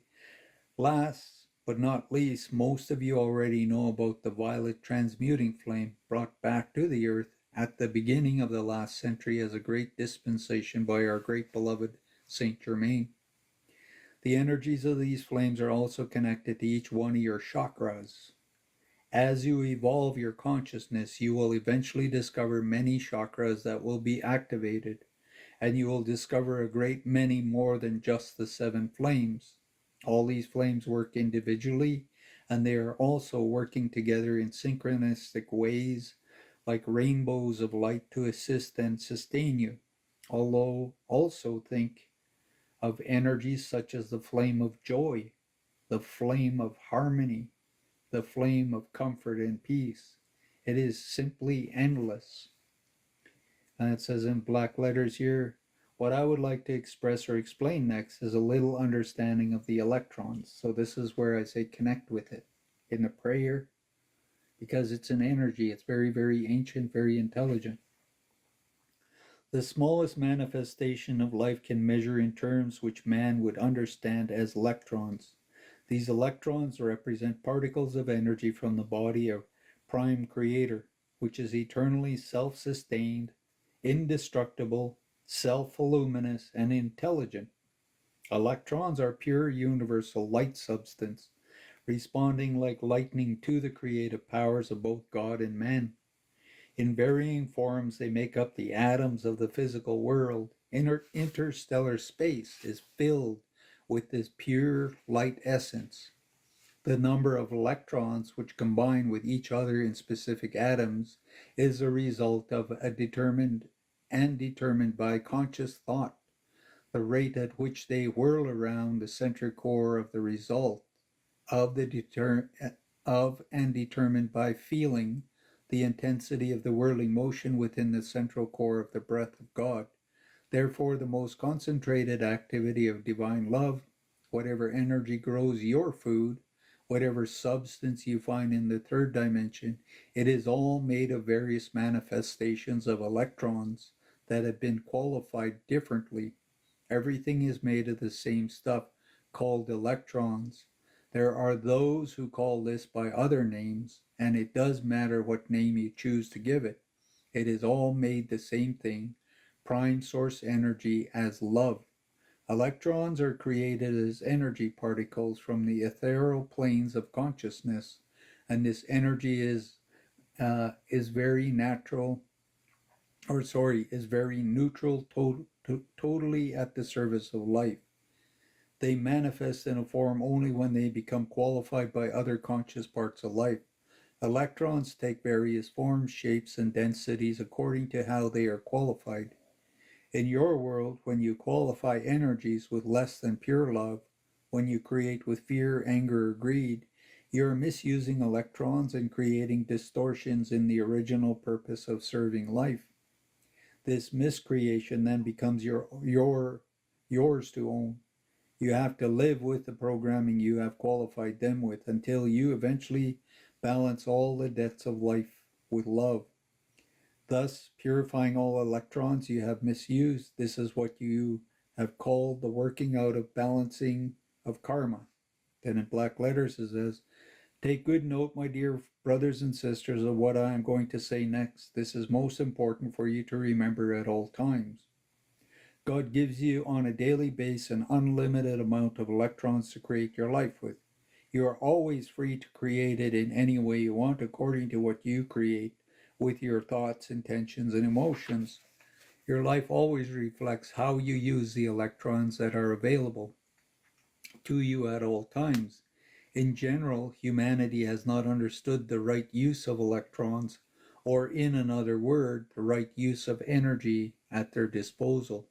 Last but not least, most of you already know about the violet transmuting flame brought back to the earth at the beginning of the last century as a great dispensation by our great beloved Saint Germain. The energies of these flames are also connected to each one of your chakras. As you evolve your consciousness, you will eventually discover many chakras that will be activated, and you will discover a great many more than just the 7 flames. All these flames work individually, and they are also working together in synchronistic ways, like rainbows of light to assist and sustain you. Although, also think of energies such as the flame of joy, the flame of harmony, the flame of comfort and peace. It is simply endless. And it says in black letters here, what I would like to express or explain next is a little understanding of the electrons. So this is where I say connect with it in the prayer, because it's an energy. It's very, very ancient, very intelligent. The smallest manifestation of life can measure in terms which man would understand as electrons. These electrons represent particles of energy from the body of Prime Creator, which is eternally self-sustained, indestructible, self-luminous, and intelligent. Electrons are pure universal light substance, responding like lightning to the creative powers of both God and man. In varying forms, they make up the atoms of the physical world. Interstellar space is filled with this pure light essence. The number of electrons which combine with each other in specific atoms is a result of a determined by conscious thought. The rate at which they whirl around the center core of the result of the and determined by feeling the intensity of the whirling motion within the central core of the breath of God. Therefore, the most concentrated activity of divine love, whatever energy grows your food, whatever substance you find in the third dimension, it is all made of various manifestations of electrons that have been qualified differently. Everything is made of the same stuff called electrons. There are those who call this by other names, and it does matter what name you choose to give it. It is all made the same thing, prime source energy as love. Electrons are created as energy particles from the ethereal planes of consciousness, and this energy is very natural, is very neutral, totally at the service of life. They manifest in a form only when they become qualified by other conscious parts of life. Electrons take various forms, shapes, and densities according to how they are qualified. In your world, when you qualify energies with less than pure love, when you create with fear, anger, or greed, you are misusing electrons and creating distortions in the original purpose of serving life. This miscreation then becomes yours to own. You have to live with the programming you have qualified them with until you eventually balance all the debts of life with love. Thus, purifying all electrons you have misused. This is what you have called the working out of balancing of karma. Then in black letters it says, take good note, my dear brothers and sisters, of what I am going to say next. This is most important for you to remember at all times. God gives you on a daily basis an unlimited amount of electrons to create your life with. You are always free to create it in any way you want according to what you create with your thoughts, intentions, and emotions. Your life always reflects how you use the electrons that are available to you at all times. In general, humanity has not understood the right use of electrons, or in another word, the right use of energy at their disposal.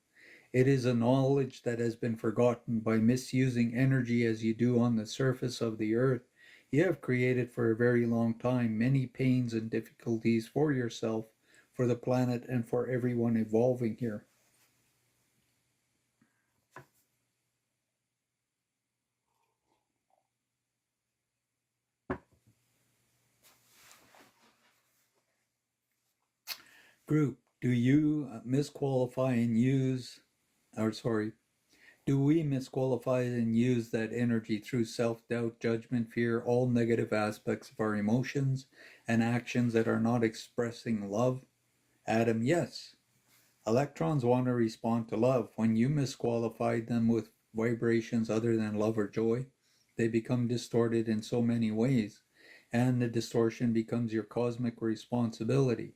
It is a knowledge that has been forgotten. By misusing energy as you do on the surface of the earth, you have created for a very long time many pains and difficulties for yourself, for the planet, and for everyone evolving here. Group, do you misqualify and use, or sorry, do we misqualify and use that energy through self-doubt, judgment, fear, all negative aspects of our emotions and actions that are not expressing love? Adam, yes. Electrons want to respond to love. When you misqualify them with vibrations other than love or joy, they become distorted in so many ways, and the distortion becomes your cosmic responsibility.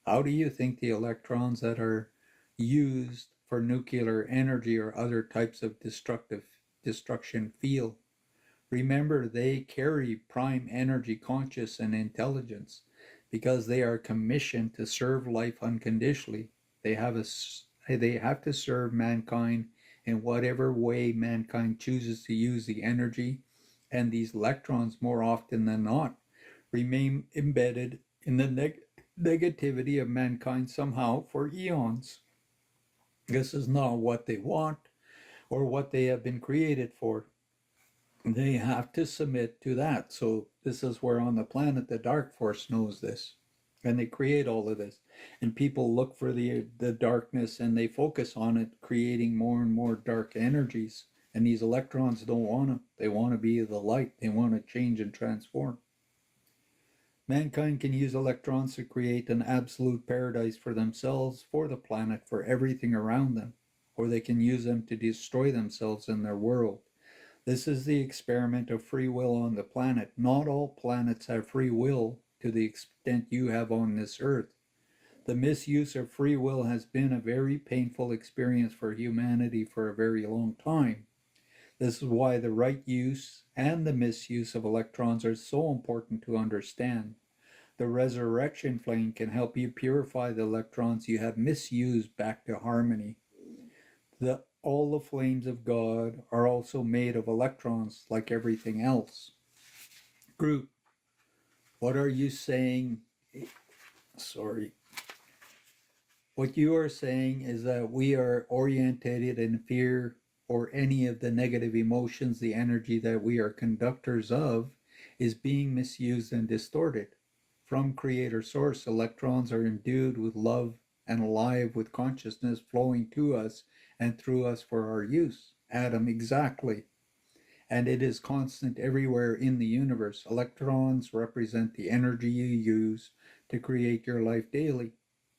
How do you think the electrons that are used for nuclear energy or other types of destruction feel? Remember, they carry prime energy, conscious, and intelligence because they are commissioned to serve life unconditionally. They have a they have to serve mankind in whatever way mankind chooses to use the energy, and these electrons, more often than not, remain embedded in the negativity of mankind somehow for eons. This is not what they want or what they have been created for. They have to submit to that. So this is where on the planet the dark force knows this. And they create all of this. And people look for the darkness and they focus on it, creating more and more dark energies. And these electrons don't want to. They want to be the light. They want to change and transform. Mankind can use electrons to create an absolute paradise for themselves, for the planet, for everything around them. Or they can use them to destroy themselves and their world. This is the experiment of free will on the planet. Not all planets have free will to the extent you have on this earth. The misuse of free will has been a very painful experience for humanity for a very long time. This is why the right use and the misuse of electrons are so important to understand. The resurrection flame can help you purify the electrons you have misused back to harmony. All the flames of God are also made of electrons like everything else. Group, what are you saying? Sorry. What you are saying is that we are orientated in fear or any of the negative emotions, the energy that we are conductors of is being misused and distorted. From creator source, electrons are endued with love and alive with consciousness flowing to us and through us for our use. Atom, exactly. And it is constant everywhere in the universe. Electrons represent the energy you use to create your life daily.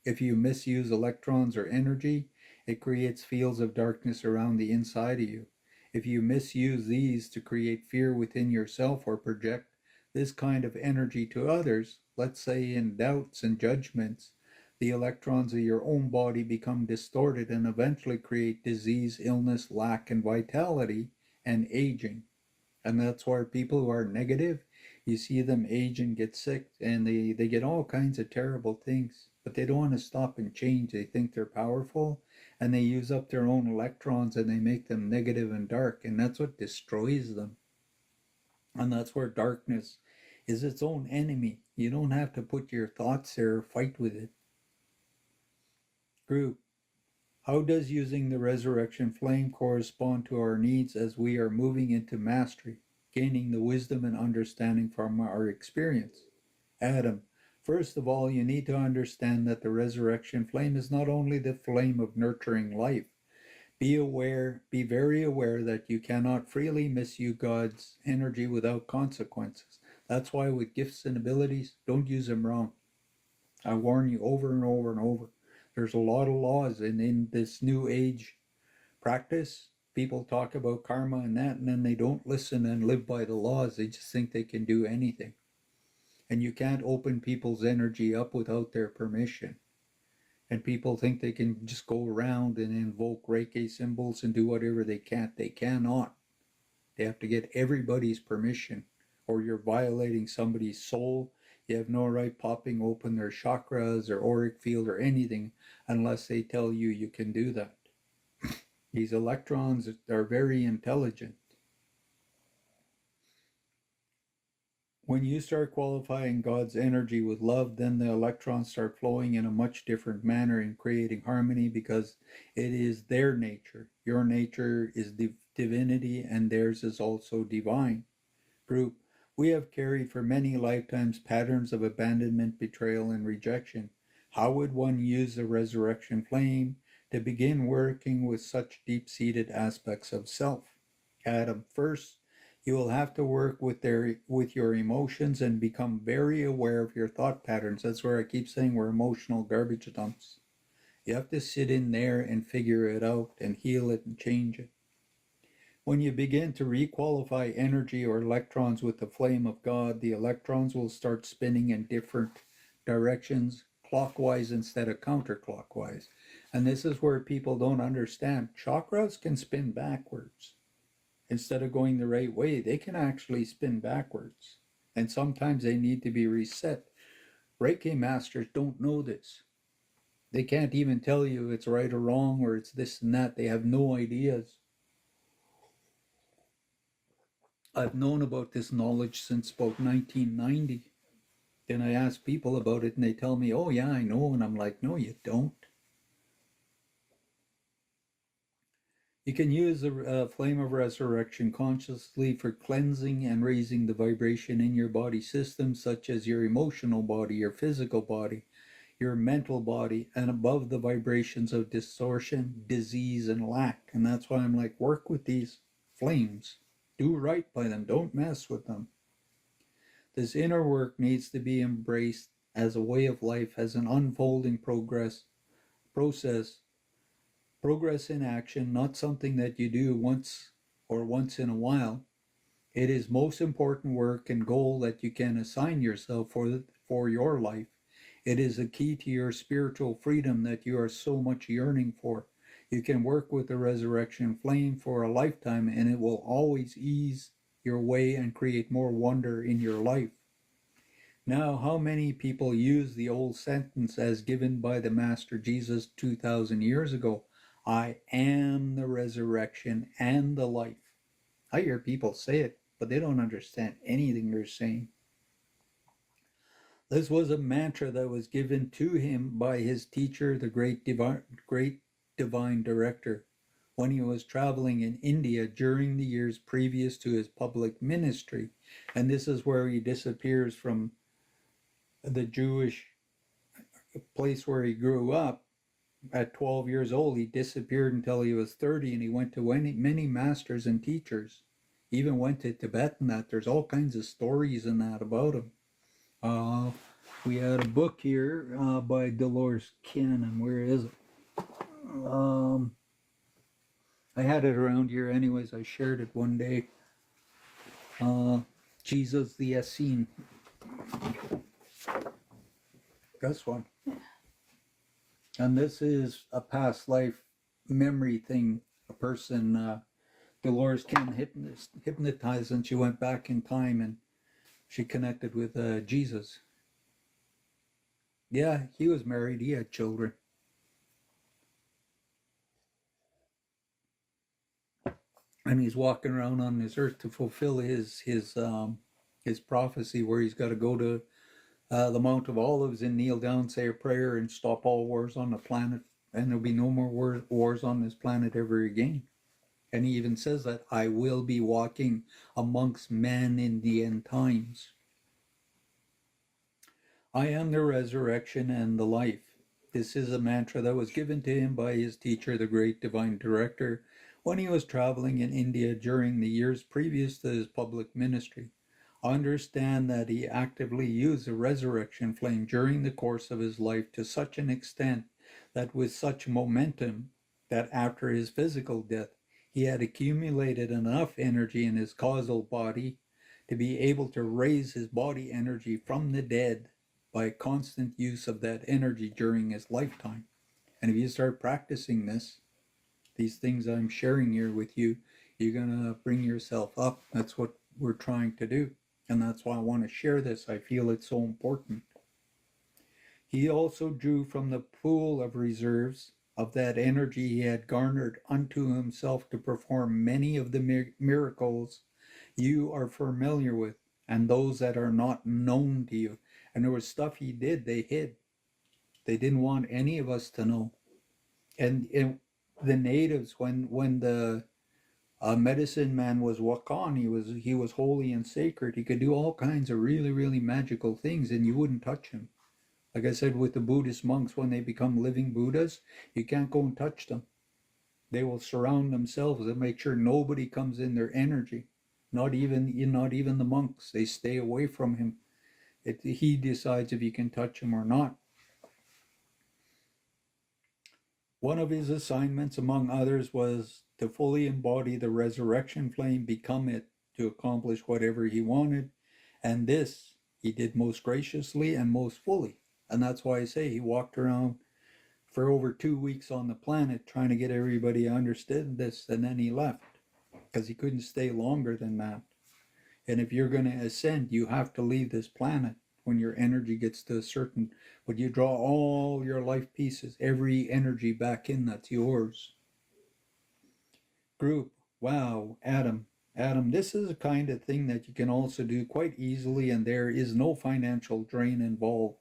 If you misuse electrons or energy, it creates fields of darkness around the inside of you. If you misuse these to create fear within yourself or project this kind of energy to others, let's say in doubts and judgments, the electrons of your own body become distorted and eventually create disease, illness, lack, and vitality, and aging. And that's why people who are negative, you see them age and get sick, and they get all kinds of terrible things, but they don't want to stop and change. They think they're powerful, and they use up their own electrons and they make them negative and dark, and that's what destroys them. And that's where darkness is its own enemy. You don't have to put your thoughts there or fight with it. Group, how does using the resurrection flame correspond to our needs as we are moving into mastery, gaining the wisdom and understanding from our experience? Adam, first of all, you need to understand that the resurrection flame is not only the flame of nurturing life. Be very aware that you cannot freely misuse God's energy without consequences. That's why with gifts and abilities, don't use them wrong. I warn you over and over and over. There's a lot of laws, and in this new age practice, people talk about karma and that, and then they don't listen and live by the laws. They just think they can do anything. And you can't open people's energy up without their permission. And people think they can just go around and invoke Reiki symbols and do whatever they can't. They cannot. They have to get everybody's permission, or you're violating somebody's soul. You have no right popping open their chakras or auric field or anything unless they tell you you can do that. These electrons are very intelligent. When you start qualifying God's energy with love, then the electrons start flowing in a much different manner and creating harmony because it is their nature. Your nature is divinity and theirs is also divine. Group, we have carried for many lifetimes patterns of abandonment, betrayal, and rejection. How would one use the resurrection flame to begin working with such deep-seated aspects of self? Adam, first, you will have to work with your emotions and become very aware of your thought patterns. That's where I keep saying we're emotional garbage dumps. You have to sit in there and figure it out and heal it and change it. When you begin to requalify energy or electrons with the flame of God, the electrons will start spinning in different directions, clockwise instead of counterclockwise. And this is where people don't understand. Chakras can spin backwards. Instead of going the right way, they can actually spin backwards. And sometimes they need to be reset. Reiki masters don't know this. They can't even tell you it's right or wrong or it's this and that. They have no ideas. I've known about this knowledge since about 1990. And I ask people about it and they tell me, oh, yeah, I know. And I'm like, no, you don't. You can use the flame of resurrection consciously for cleansing and raising the vibration in your body system, such as your emotional body, your physical body, your mental body, and above the vibrations of distortion, disease, and lack. And that's why I'm like, work with these flames. Do right by them. Don't mess with them. This inner work needs to be embraced as a way of life, as an unfolding process, progress in action, not something that you do once or once in a while. It is most important work and goal that you can assign yourself for your life. It is a key to your spiritual freedom that you are so much yearning for. You can work with the resurrection flame for a lifetime and it will always ease your way and create more wonder in your life. Now, how many people use the old sentence as given by the Master Jesus 2,000 years ago? I am the resurrection and the life. I hear people say it, but they don't understand anything they're saying. This was a mantra that was given to him by his teacher, the great divine director, when he was traveling in India during the years previous to his public ministry. And this is where he disappears from the Jewish place where he grew up. At 12 years old, he disappeared until he was 30, and he went to many masters and teachers. He even went to Tibet and that. There's all kinds of stories in that about him. We had a book here by Dolores Cannon. Where is it? I had it around here anyways. I shared it one day. Jesus the Essene. This one. And this is a past life memory thing. A person, Dolores Cannon, hypnotized, and she went back in time and she connected with Jesus. Yeah, he was married. He had children. And he's walking around on this earth to fulfill his prophecy, where he's got to go to the Mount of Olives and kneel down, say a prayer, and stop all wars on the planet, and there'll be no more wars on this planet ever again. And he even says that I will be walking amongst men in the end times. I am the resurrection and the life. This is a mantra that was given to him by his teacher, the great divine director, when he was traveling in India during the years previous to his public ministry. Understand that he actively used the resurrection flame during the course of his life to such an extent that with such momentum that after his physical death, he had accumulated enough energy in his causal body to be able to raise his body energy from the dead by constant use of that energy during his lifetime. And if you start practicing these things I'm sharing here with you, you're going to bring yourself up. That's what we're trying to do. And that's why I want to share this. I feel it's so important. He also drew from the pool of reserves of that energy he had garnered unto himself to perform many of the miracles you are familiar with and those that are not known to you. And there was stuff he did, they hid. They didn't want any of us to know. And the natives, when the medicine man was Wakan, he was holy and sacred. He could do all kinds of really, really magical things, and you wouldn't touch him. Like I said, with the Buddhist monks, when they become living Buddhas, you can't go and touch them. They will surround themselves and make sure nobody comes in their energy. Not even the monks. They stay away from him. He decides if you can touch him or not. One of his assignments, among others, was to fully embody the resurrection flame, become it, to accomplish whatever he wanted. And this he did most graciously and most fully. And that's why I say he walked around for over 2 weeks on the planet trying to get everybody to understand this, and then he left because he couldn't stay longer than that. And if you're going to ascend, you have to leave this planet when your energy gets to a certain, when you draw all your life pieces, every energy back in that's yours. Group, wow, Adam, this is a kind of thing that you can also do quite easily, and there is no financial drain involved.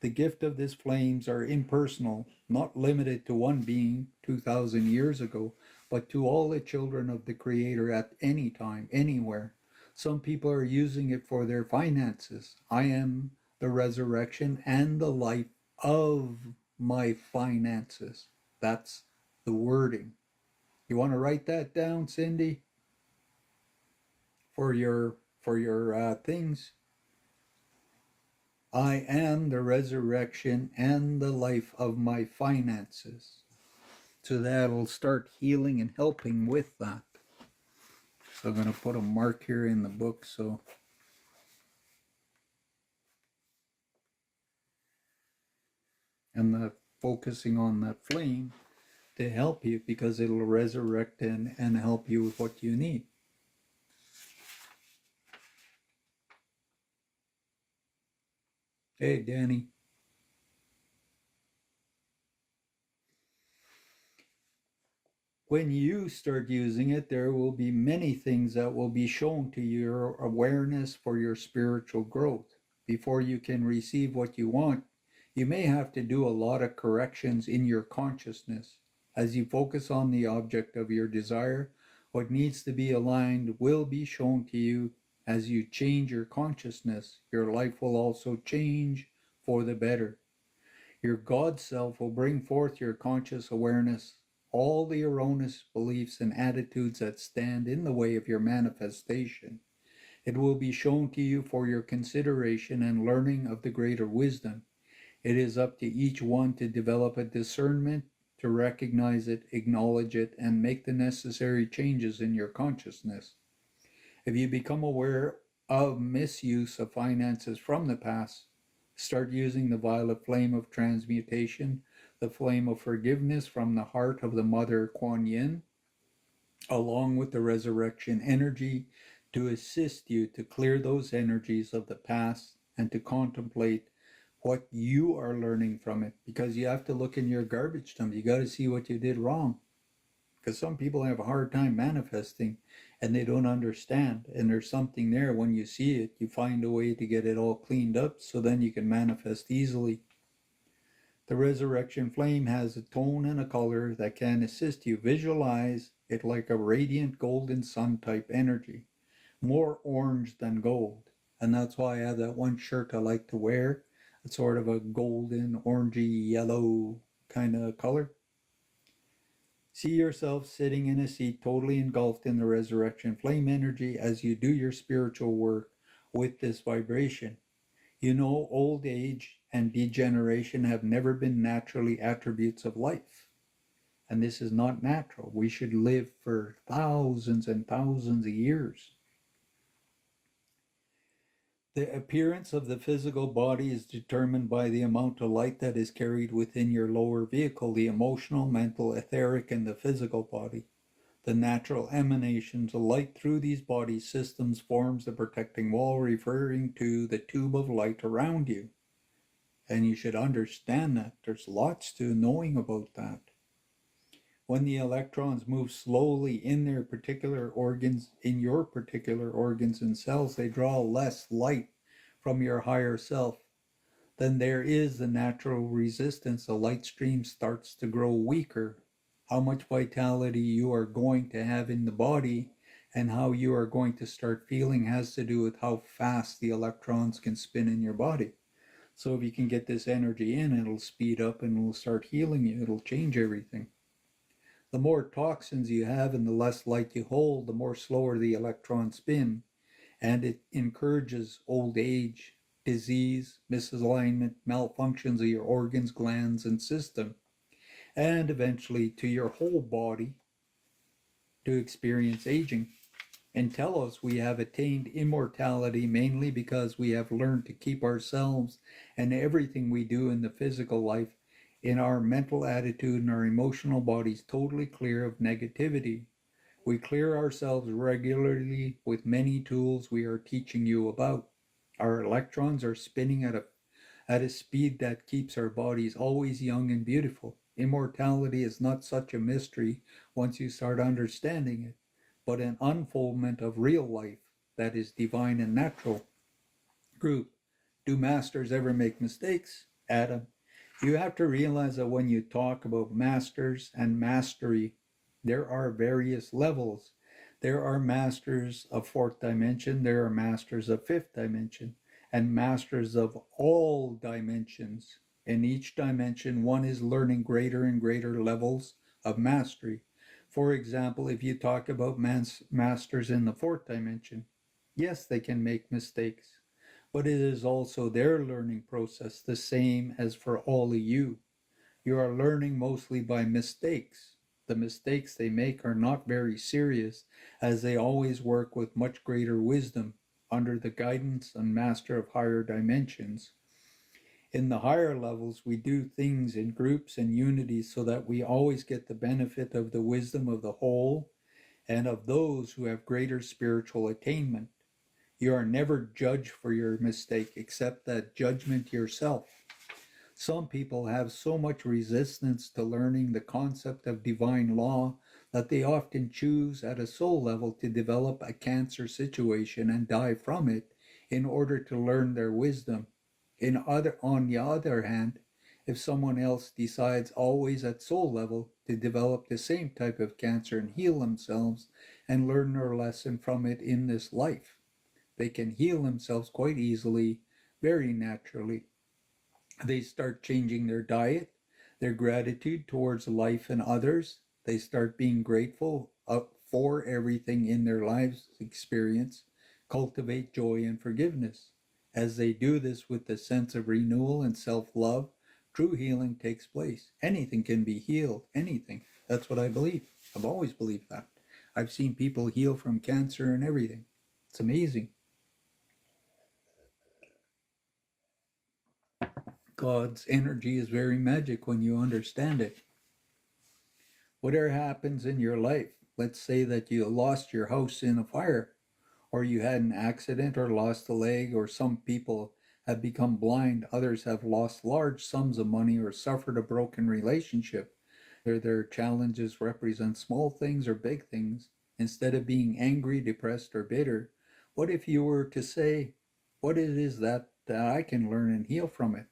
The gift of this flames are impersonal, not limited to one being 2,000 years ago, but to all the children of the Creator at any time, anywhere. Some people are using it for their finances. I am the resurrection and the life of my finances. That's the wording. You want to write that down, Cindy, for your things? I am the resurrection and the life of my finances. So that'll start healing and helping with that. So I'm going to put a mark here in the book. So, and the focusing on that flame to help you, because it'll resurrect and help you with what you need. Hey, Danny. When you start using it, there will be many things that will be shown to your awareness for your spiritual growth. Before you can receive what you want, you may have to do a lot of corrections in your consciousness. As you focus on the object of your desire, what needs to be aligned will be shown to you. As you change your consciousness, your life will also change for the better. Your God self will bring forth your conscious awareness, all the erroneous beliefs and attitudes that stand in the way of your manifestation. It will be shown to you for your consideration and learning of the greater wisdom. It is up to each one to develop a discernment, to recognize it, acknowledge it, and make the necessary changes in your consciousness. If you become aware of misuse of finances from the past, start using the violet flame of transmutation, the flame of forgiveness from the heart of the Mother Kuan Yin, along with the resurrection energy, to assist you to clear those energies of the past and to contemplate what you are learning from it. Because you have to look in your garbage dump. You got to see what you did wrong. Because some people have a hard time manifesting and they don't understand. And there's something there. When you see it, you find a way to get it all cleaned up so then you can manifest easily. The resurrection flame has a tone and a color that can assist you visualize it like a radiant golden sun type energy, more orange than gold. And that's why I have that one shirt I like to wear. It's sort of a golden, orangey, yellow kind of color. See yourself sitting in a seat totally engulfed in the resurrection flame energy as you do your spiritual work with this vibration. You know, old age and degeneration have never been naturally attributes of life. And this is not natural. We should live for thousands and thousands of years. The appearance of the physical body is determined by the amount of light that is carried within your lower vehicle, the emotional, mental, etheric, and the physical body. The natural emanations of light through these body systems forms the protecting wall, referring to the tube of light around you. And you should understand that. There's lots to knowing about that. When the electrons move slowly in their particular organs, in your particular organs and cells, they draw less light from your higher self. Then there is the natural resistance. The light stream starts to grow weaker. How much vitality you are going to have in the body and how you are going to start feeling has to do with how fast the electrons can spin in your body. So if you can get this energy in, it'll speed up and it'll start healing you. It'll change everything. The more toxins you have and the less light you hold, the more slower the electrons spin. And it encourages old age, disease, misalignment, malfunctions of your organs, glands, and system. And eventually to your whole body. to experience aging. In Telos, we have attained immortality mainly because we have learned to keep ourselves and everything we do in the physical life, in our mental attitude and our emotional bodies, totally clear of negativity. We clear ourselves regularly with many tools we are teaching you about. Our electrons are spinning at a speed that keeps our bodies always young and beautiful. Immortality is not such a mystery once you start understanding it, but an unfoldment of real life that is divine and natural. Group, do masters ever make mistakes? Adam, you have to realize that when you talk about masters and mastery, there are various levels. There are masters of fourth dimension, there are masters of fifth dimension, and masters of all dimensions. In each dimension, one is learning greater and greater levels of mastery. For example, if you talk about masters in the fourth dimension, yes, they can make mistakes, but it is also their learning process, the same as for all of you. You are learning mostly by mistakes. The mistakes they make are not very serious, as they always work with much greater wisdom under the guidance and master of higher dimensions. In the higher levels, we do things in groups and unities so that we always get the benefit of the wisdom of the whole and of those who have greater spiritual attainment. You are never judged for your mistake, except that judgment yourself. Some people have so much resistance to learning the concept of divine law that they often choose at a soul level to develop a cancer situation and die from it in order to learn their wisdom. On the other hand, if someone else decides always at soul level to develop the same type of cancer and heal themselves and learn their lesson from it in this life, they can heal themselves quite easily, very naturally. They start changing their diet, their gratitude towards life and others. They start being grateful for everything in their lives experience, cultivate joy and forgiveness. As they do this with the sense of renewal and self love, true healing takes place. Anything can be healed, anything. That's what I believe. I've always believed that. I've seen people heal from cancer and everything. It's amazing. God's energy is very magic when you understand it. Whatever happens in your life, let's say that you lost your house in a fire, or you had an accident or lost a leg, or some people have become blind, others have lost large sums of money or suffered a broken relationship. Their challenges represent small things or big things. Instead of being angry, depressed, or bitter, what if you were to say, what it is that I can learn and heal from it?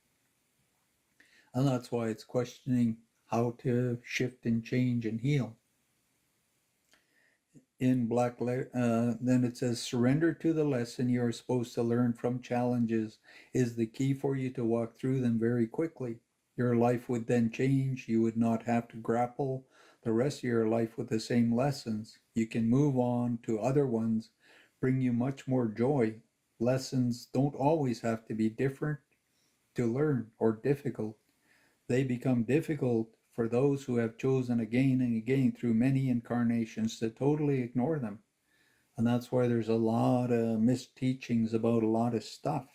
And that's why it's questioning how to shift and change and heal. In then it says, surrender to the lesson you are supposed to learn from challenges is the key for you to walk through them very quickly. Your life would then change. You would not have to grapple the rest of your life with the same lessons. You can move on to other ones, bring you much more joy. Lessons don't always have to be different to learn or difficult. They become difficult for those who have chosen again and again through many incarnations to totally ignore them. And that's why there's a lot of misteachings about a lot of stuff.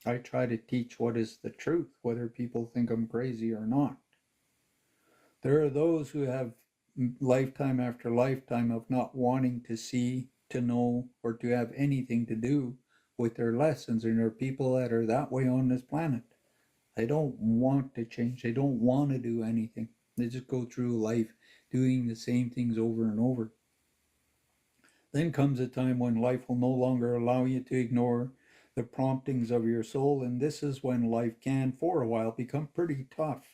I try to teach what is the truth, whether people think I'm crazy or not. There are those who have lifetime after lifetime of not wanting to see, to know, or to have anything to do with their lessons, and there are people that are that way on this planet. They don't want to change. They don't want to do anything. They just go through life doing the same things over and over. Then comes a time when life will no longer allow you to ignore the promptings of your soul, and this is when life can, for a while, become pretty tough.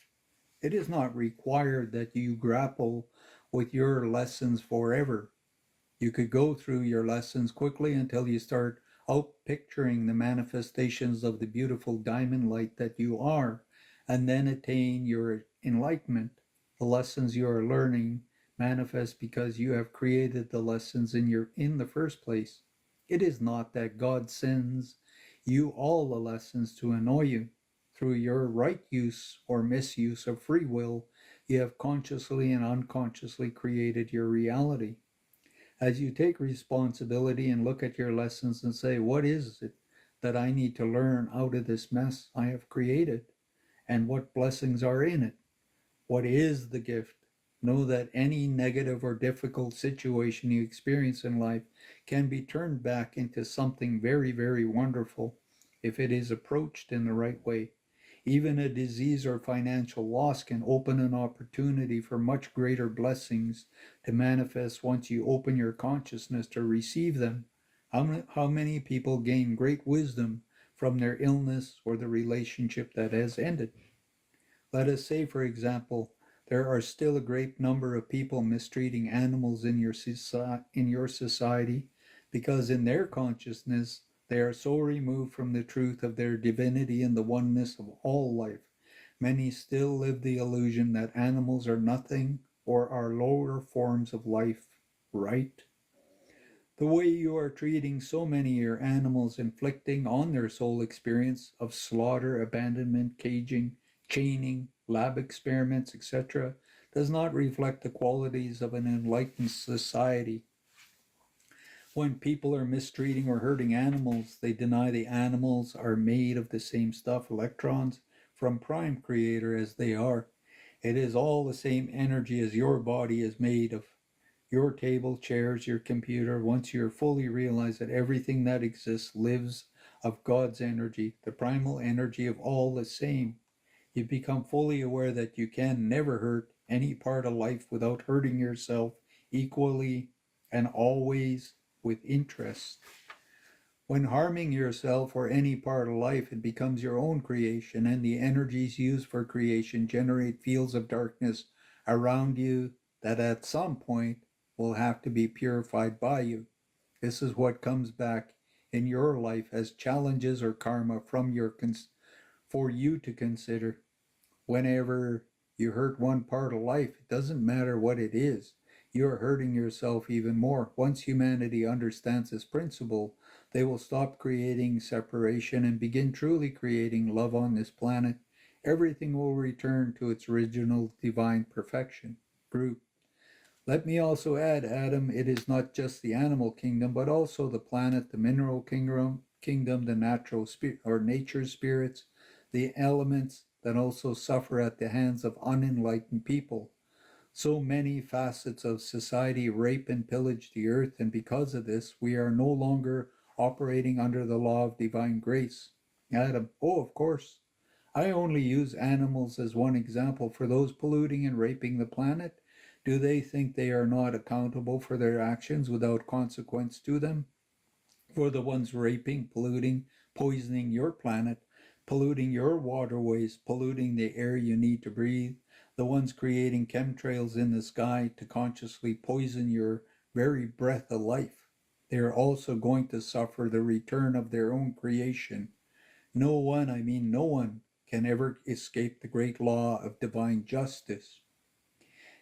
It is not required that you grapple with your lessons forever. You could go through your lessons quickly until you start out picturing the manifestations of the beautiful diamond light that you are, and then attain your enlightenment. The lessons you are learning manifest because you have created the lessons in the first place. It is not that God sends you all the lessons to annoy you. Through your right use or misuse of free will, you have consciously and unconsciously created your reality. As you take responsibility and look at your lessons and say, what is it that I need to learn out of this mess I have created? And what blessings are in it? What is the gift? Know that any negative or difficult situation you experience in life can be turned back into something very, very wonderful if it is approached in the right way. Even a disease or financial loss can open an opportunity for much greater blessings to manifest once you open your consciousness to receive them. How many people gain great wisdom from their illness or the relationship that has ended? Let us say, for example, there are still a great number of people mistreating animals in your society because in their consciousness they are so removed from the truth of their divinity and the oneness of all life. Many still live the illusion that animals are nothing or are lower forms of life, right? The way you are treating so many of your animals, inflicting on their soul experience of slaughter, abandonment, caging, chaining, lab experiments, etc., does not reflect the qualities of an enlightened society. When people are mistreating or hurting animals, they deny the animals are made of the same stuff, electrons, from Prime Creator as they are. It is all the same energy as your body is made of. Your table, chairs, your computer, once you fully realize that everything that exists lives of God's energy, the primal energy of all the same, you become fully aware that you can never hurt any part of life without hurting yourself equally and always with interest. When harming yourself or any part of life, it becomes your own creation, and the energies used for creation generate fields of darkness around you that at some point will have to be purified by you. This is what comes back in your life as challenges or karma from for you to consider. Whenever you hurt one part of life, it doesn't matter what it is, you're hurting yourself even more. Once humanity understands this principle, they will stop creating separation and begin truly creating love on this planet. Everything will return to its original divine perfection. Group. Let me also add, Adam, it is not just the animal kingdom, but also the planet, the mineral kingdom, the natural spirit or nature spirits, the elements that also suffer at the hands of unenlightened people. So many facets of society rape and pillage the earth, and because of this, we are no longer operating under the law of divine grace. Adam, oh, of course. I only use animals as one example. For those polluting and raping the planet, do they think they are not accountable for their actions without consequence to them? For the ones raping, polluting, poisoning your planet, polluting your waterways, polluting the air you need to breathe, the ones creating chemtrails in the sky to consciously poison your very breath of life, they are also going to suffer the return of their own creation. No one, I mean no one, can ever escape the great law of divine justice.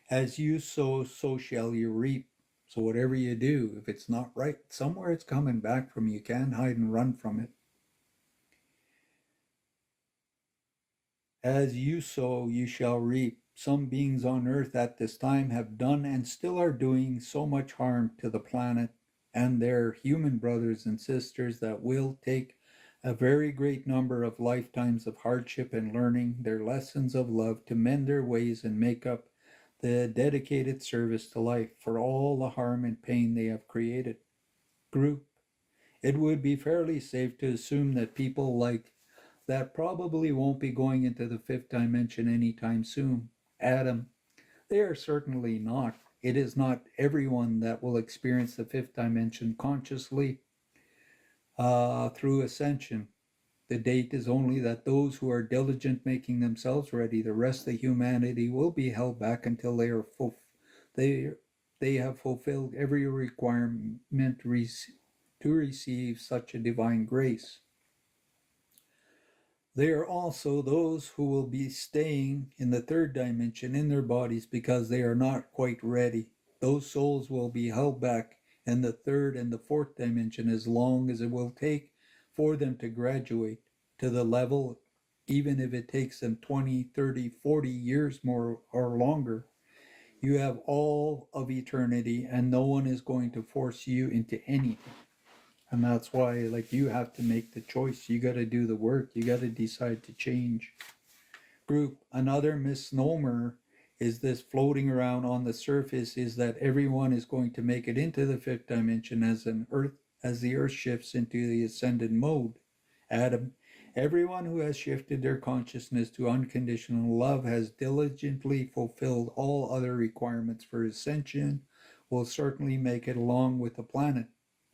As you sow, so shall you reap. So whatever you do, if it's not right, somewhere it's coming back from you. You can't hide and run from it. As you sow, you shall reap. Some beings on earth at this time have done and still are doing so much harm to the planet and their human brothers and sisters that will take a very great number of lifetimes of hardship and learning their lessons of love to mend their ways and make up the dedicated service to life for all the harm and pain they have created. Group. It would be fairly safe to assume that people like that probably won't be going into the fifth dimension anytime soon. Adam, they are certainly not. It is not everyone that will experience the fifth dimension consciously through ascension. The date is only that those who are diligent making themselves ready, the rest of humanity will be held back until they they have fulfilled every requirement to receive such a divine grace. There are also those who will be staying in the third dimension in their bodies because they are not quite ready. Those souls will be held back in the third and the fourth dimension as long as it will take for them to graduate to the level, even if it takes them 20, 30, 40 years more or longer. You have all of eternity, and no one is going to force you into anything. And that's why, like, you have to make the choice. You got to do the work. You got to decide to change. Group, another misnomer is this floating around on the surface is that everyone is going to make it into the fifth dimension as the earth shifts into the ascended mode. Adam, everyone who has shifted their consciousness to unconditional love has diligently fulfilled all other requirements for ascension, will certainly make it along with the planet.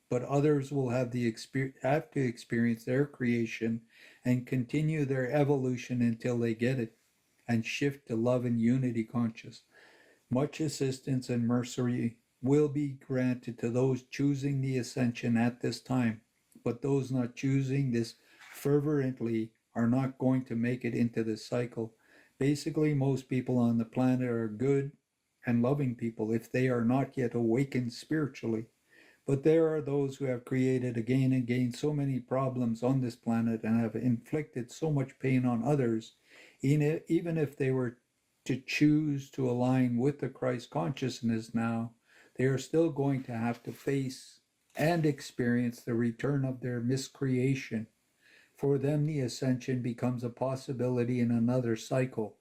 But others will have to experience their creation and continue their evolution until they get it and shift to love and unity conscious. Much assistance and mercy will be granted to those choosing the ascension at this time, but those not choosing this fervently are not going to make it into this cycle. Basically, most people on the planet are good and loving people if they are not yet awakened spiritually. But there are those who have created again and again so many problems on this planet and have inflicted so much pain on others, even if they were to choose to align with the Christ consciousness now, they are still going to have to face and experience the return of their miscreation. For them, the ascension becomes a possibility in another cycle.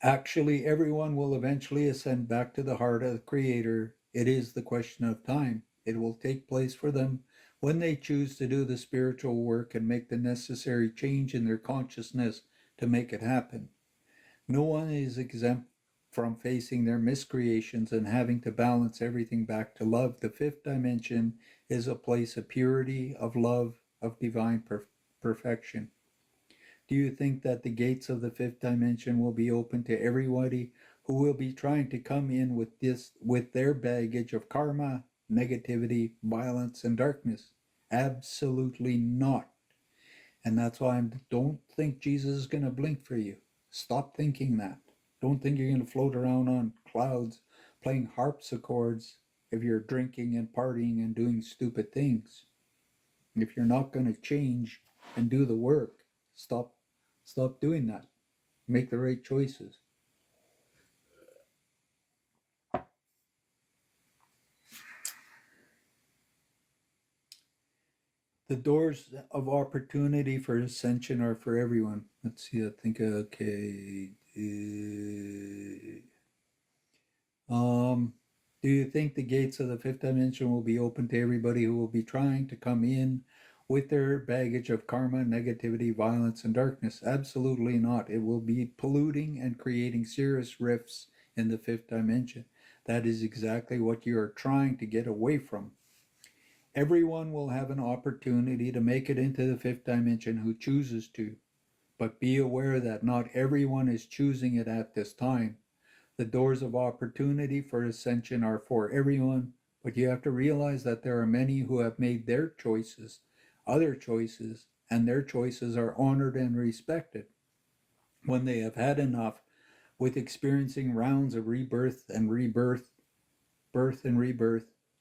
Actually, everyone will eventually ascend back to the heart of the Creator. It is the question of time. It will take place for them when they choose to do the spiritual work and make the necessary change in their consciousness to make it happen. No one is exempt from facing their miscreations and having to balance everything back to love. The fifth dimension is a place of purity, of love, of divine perfection. Do you think that the gates of the fifth dimension will be open to everybody who will be trying to come in with their baggage of karma, negativity, violence, and darkness? Absolutely not. And that's why I don't think Jesus is going to blink for you. Stop thinking that. Don't think you're going to float around on clouds playing harpsichords if you're drinking and partying and doing stupid things. If you're not going to change and do the work, stop doing that. Make the right choices. The doors of opportunity for ascension are for everyone. Let's see, I think, okay. Um, do you think the gates of the fifth dimension will be open to everybody who will be trying to come in with their baggage of karma, negativity, violence, and darkness? Absolutely not. It will be polluting and creating serious rifts in the fifth dimension. That is exactly what you are trying to get away from. Everyone will have an opportunity to make it into the fifth dimension who chooses to, but be aware that not everyone is choosing it at this time. The doors of opportunity for ascension are for everyone, but you have to realize that there are many who have made their choices, other choices, and their choices are honored and respected. When they have had enough with experiencing rounds of birth and rebirth,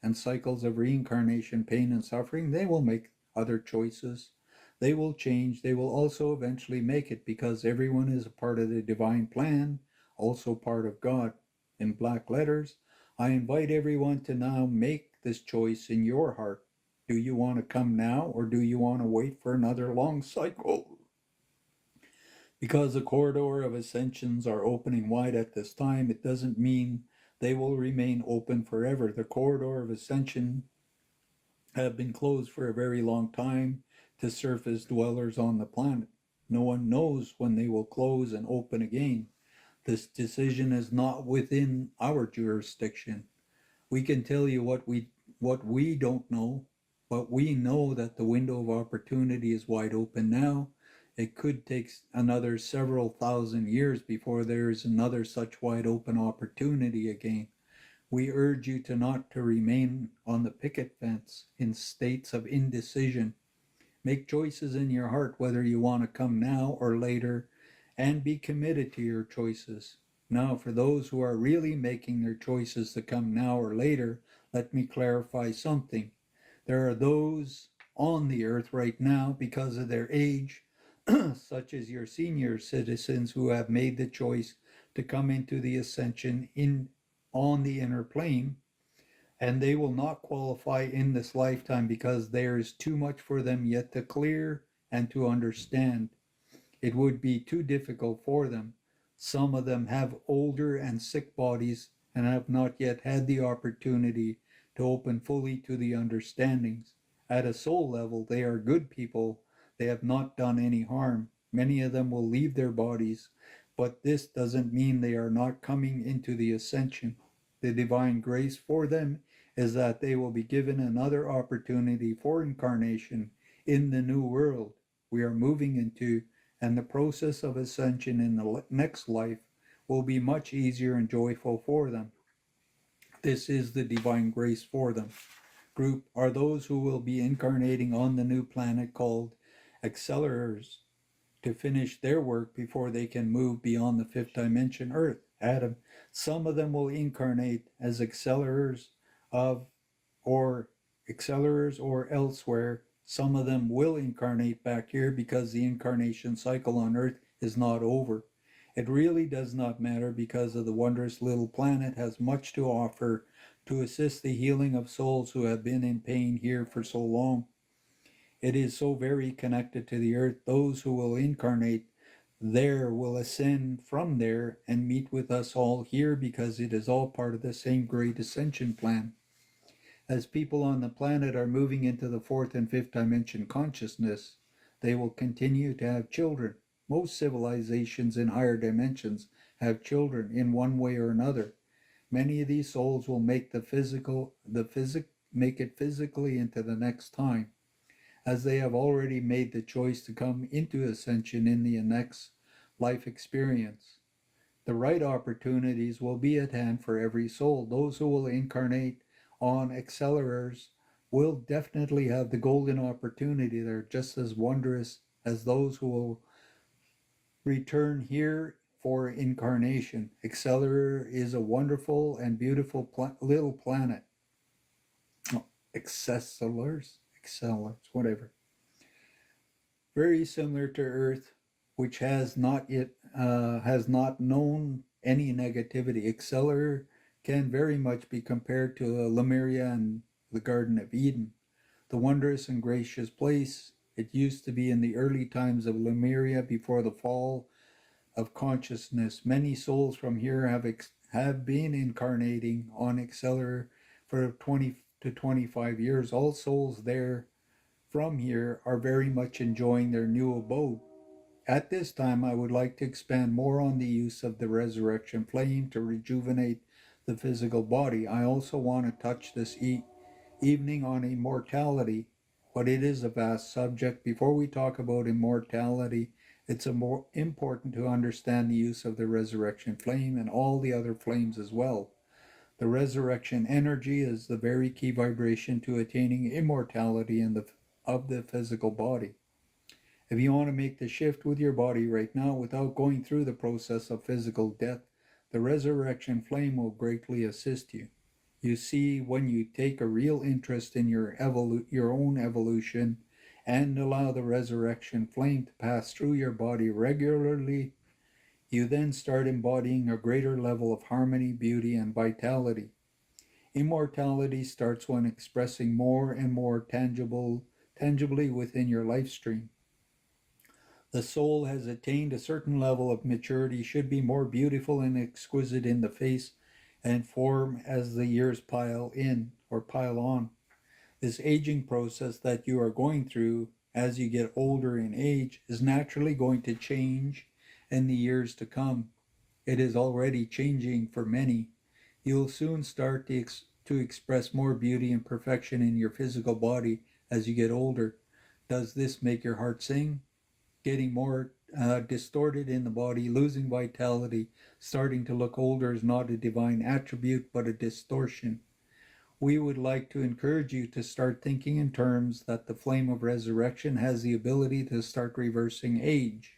and cycles of reincarnation, pain, and suffering, they will make other choices. They will change. They will also eventually make it because everyone is a part of the divine plan, also part of God. In black letters, I invite everyone to now make this choice in your heart. Do you want to come now or do you want to wait for another long cycle? Because the corridor of ascensions are opening wide at this time, it doesn't mean they will remain open forever. The corridor of ascension have been closed for a very long time to surface dwellers on the planet. No one knows when they will close and open again. This decision is not within our jurisdiction. We can tell you what we don't know, but we know that the window of opportunity is wide open now. It could take another several thousand years before there is another such wide open opportunity again. We urge you to not to remain on the picket fence in states of indecision. Make choices in your heart whether you want to come now or later and be committed to your choices. Now, for those who are really making their choices to come now or later, let me clarify something. There are those on the earth right now because of their age, such as your senior citizens who have made the choice to come into the ascension in on the inner plane, and they will not qualify in this lifetime because there is too much for them yet to clear and to understand. It would be too difficult for them. Some of them have older and sick bodies and have not yet had the opportunity to open fully to the understandings. At a soul level, they are good people. They have not done any harm. Many of them will leave their bodies, but this doesn't mean they are not coming into the ascension. The divine grace for them is that they will be given another opportunity for incarnation in the new world we are moving into, and the process of ascension in the next life will be much easier and joyful for them. This is the divine grace for them. Group are those who will be incarnating on the new planet called accelerators to finish their work before they can move beyond the fifth dimension Earth. Adam. Some of them will incarnate as accelerators of or accelerators or elsewhere. Some of them will incarnate back here because the incarnation cycle on Earth is not over. It really does not matter because of the wondrous little planet has much to offer to assist the healing of souls who have been in pain here for so long. It is so very connected to the earth. Those who will incarnate there will ascend from there and meet with us all here because it is all part of the same great ascension plan. As people on the planet are moving into the fourth and fifth dimension consciousness, they will continue to have children. Most civilizations in higher dimensions have children in one way or another. Many of these souls will make make it physically into the next time, as they have already made the choice to come into ascension in the next life experience. The right opportunities will be at hand for every soul. Those who will incarnate on accelerators will definitely have the golden opportunity. They're just as wondrous as those who will return here for incarnation. Accelerator is a wonderful and beautiful little planet. Oh, accelerators, whatever. Very similar to Earth, which has not known any negativity. Accelerator can very much be compared to Lemuria and the Garden of Eden, the wondrous and gracious place it used to be in the early times of Lemuria before the fall of consciousness. Many souls from here have been incarnating on Accelerator for 20 to 25 years. All souls there from here are very much enjoying their new abode. At this time, I would like to expand more on the use of the resurrection flame to rejuvenate the physical body. I also want to touch this evening on immortality, but it is a vast subject. Before we talk about immortality, it's more important to understand the use of the resurrection flame and all the other flames as well. The resurrection energy is the very key vibration to attaining immortality of the physical body. If you want to make the shift with your body right now without going through the process of physical death, the resurrection flame will greatly assist you. You see, when you take a real interest in your own evolution and allow the resurrection flame to pass through your body regularly, you then start embodying a greater level of harmony, beauty, and vitality. Immortality starts when expressing more and more tangibly within your life stream. The soul has attained a certain level of maturity, should be more beautiful and exquisite in the face and form as the years pile in or pile on. This aging process that you are going through as you get older in age is naturally going to change in the years to come. It is already changing for many. You'll soon start to express more beauty and perfection in your physical body as you get older. Does this make your heart sing? Getting more distorted in the body, losing vitality, starting to look older is not a divine attribute but a distortion. We would like to encourage you to start thinking in terms that the flame of resurrection has the ability to start reversing age,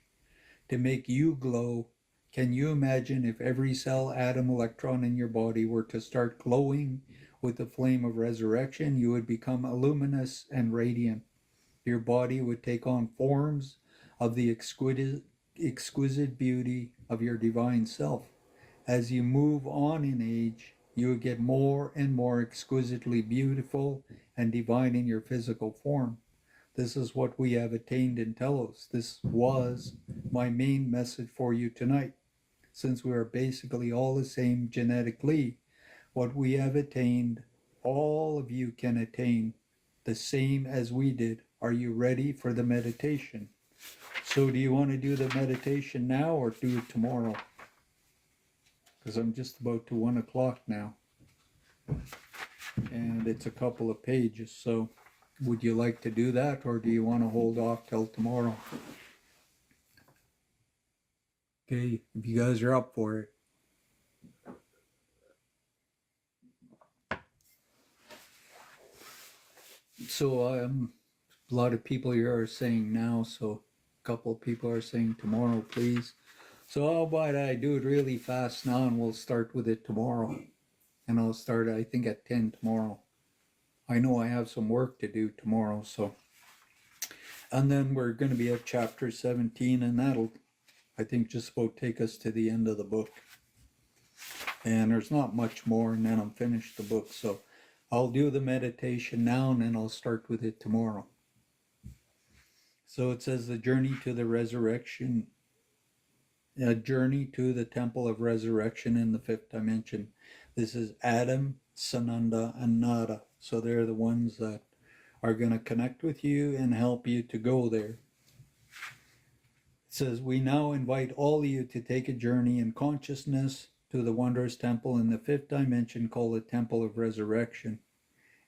to make you glow. Can you imagine if every cell, atom, electron in your body were to start glowing with the flame of resurrection? You would become luminous and radiant. Your body would take on forms of the exquisite beauty of your divine self. As you move on in age, you will get more and more exquisitely beautiful and divine in your physical form. This is what we have attained in Telos. This was my main message for you tonight. Since we are basically all the same genetically, what we have attained, all of you can attain the same as we did. Are you ready for the meditation? So do you want to do the meditation now or do it tomorrow? Because I'm just about to 1 o'clock now. And it's a couple of pages. So would you like to do that or do you want to hold off till tomorrow? Okay, if you guys are up for it. So a lot of people here are saying now, so a couple of people are saying tomorrow, please. So how about I do it really fast now and we'll start with it tomorrow. And I'll start, I think, at 10 tomorrow. I know I have some work to do tomorrow, so. And then we're going to be at chapter 17, and that'll, I think, just about take us to the end of the book. And there's not much more, and then I'm finished the book. So I'll do the meditation now, and then I'll start with it tomorrow. So it says the journey to the resurrection, a journey to the temple of resurrection in the fifth dimension. This is Adam, Sananda, and Nada. So they're the ones that are going to connect with you and help you to go there. It says, we now invite all of you to take a journey in consciousness to the wondrous temple in the fifth dimension called the Temple of Resurrection.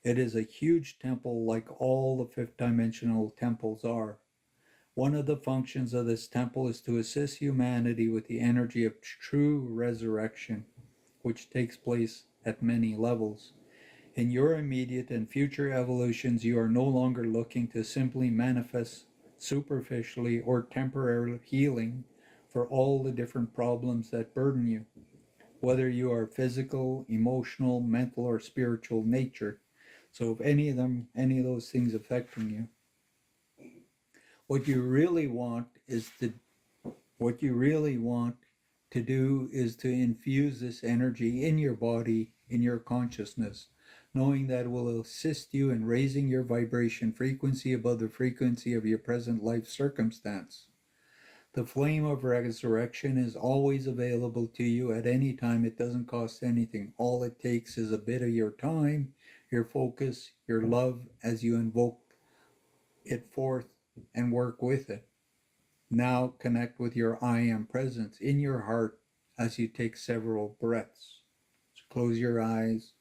It is a huge temple like all the fifth dimensional temples are. One of the functions of this temple is to assist humanity with the energy of true resurrection, which takes place at many levels. In your immediate and future evolutions, you are no longer looking to simply manifest superficially or temporary healing for all the different problems that burden you, whether you are physical, emotional, mental, or spiritual nature. So if any of those things affecting you, what you really want to do is to infuse this energy in your body, in your consciousness, knowing that it will assist you in raising your vibration frequency above the frequency of your present life circumstance. The flame of resurrection is always available to you at any time. It doesn't cost anything. All it takes is a bit of your time, your focus, your love as you invoke it forth and work with it. Now connect with your I am presence in your heart as you take several breaths. So close your eyes,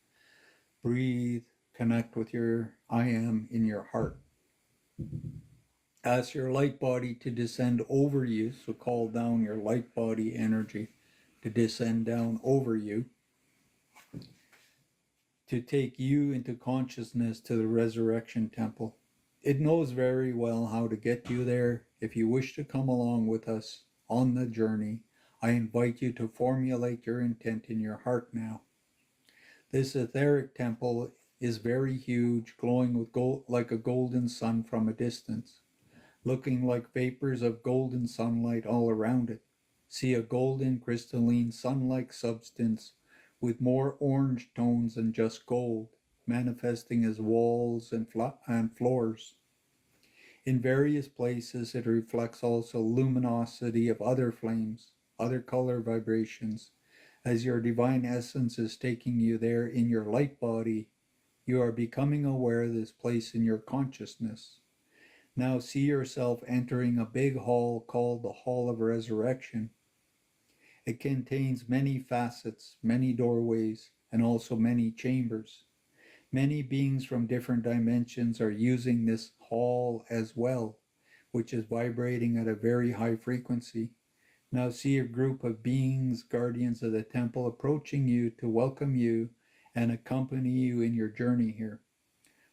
breathe, connect with your I am in your heart. Ask your light body to descend over you, so call down your light body energy to descend down over you, to take you into consciousness to the resurrection temple. It knows very well how to get you there. If you wish to come along with us on the journey, I invite you to formulate your intent in your heart now. This etheric temple is very huge, glowing with gold like a golden sun from a distance, looking like vapors of golden sunlight all around it. See a golden, crystalline, sun-like substance with more orange tones than just gold, manifesting as walls and floors. In various places it reflects also luminosity of other flames, other color vibrations. As your divine essence is taking you there in your light body, you are becoming aware of this place in your consciousness. Now see yourself entering a big hall called the Hall of Resurrection. It contains many facets, many doorways, and also many chambers. Many beings from different dimensions are using this hall as well, which is vibrating at a very high frequency. Now see a group of beings, guardians of the temple, approaching you to welcome you and accompany you in your journey here.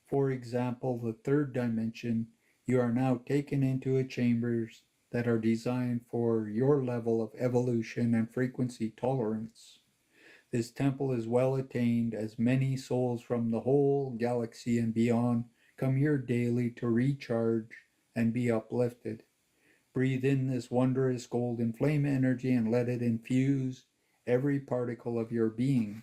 For example, the third dimension, you are now taken into a chambers that are designed for your level of evolution and frequency tolerance. This temple is well attained, as many souls from the whole galaxy and beyond come here daily to recharge and be uplifted. Breathe in this wondrous golden flame energy and let it infuse every particle of your being.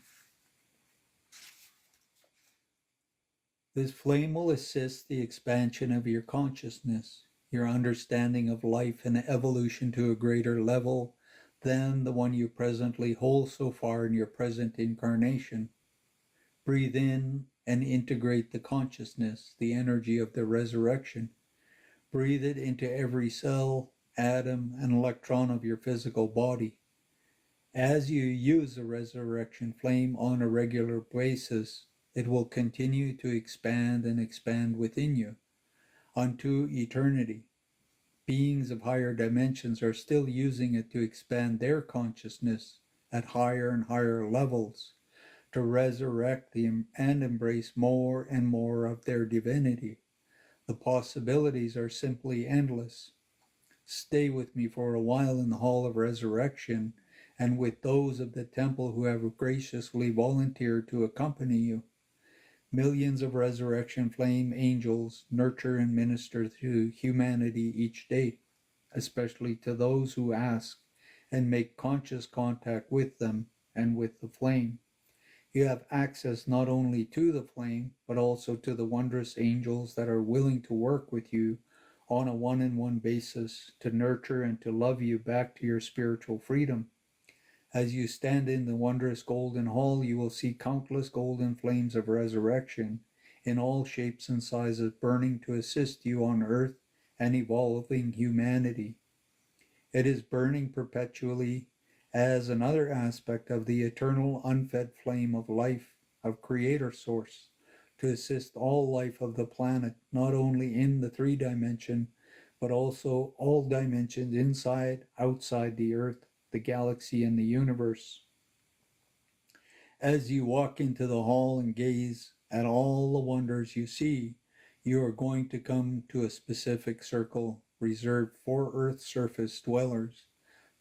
This flame will assist the expansion of your consciousness, your understanding of life and evolution to a greater level than the one you presently hold so far in your present incarnation. Breathe in and integrate the consciousness, the energy of the resurrection. Breathe it into every cell, atom, and electron of your physical body. As you use the resurrection flame on a regular basis, it will continue to expand and expand within you unto eternity. Beings of higher dimensions are still using it to expand their consciousness at higher and higher levels, to resurrect and embrace more and more of their divinity. The possibilities are simply endless. Stay with me for a while in the Hall of Resurrection and with those of the temple who have graciously volunteered to accompany you. Millions of resurrection flame angels nurture and minister to humanity each day, especially to those who ask and make conscious contact with them and with the flame. You have access not only to the flame, but also to the wondrous angels that are willing to work with you on a one-on-one basis to nurture and to love you back to your spiritual freedom. As you stand in the wondrous golden hall, you will see countless golden flames of resurrection in all shapes and sizes burning to assist you on earth and evolving humanity. It is burning perpetually as another aspect of the eternal unfed flame of life, of Creator Source, to assist all life of the planet, not only in the three dimension, but also all dimensions inside, outside the earth, the galaxy, and the universe. As you walk into the hall and gaze at all the wonders you see, you are going to come to a specific circle reserved for Earth's surface dwellers.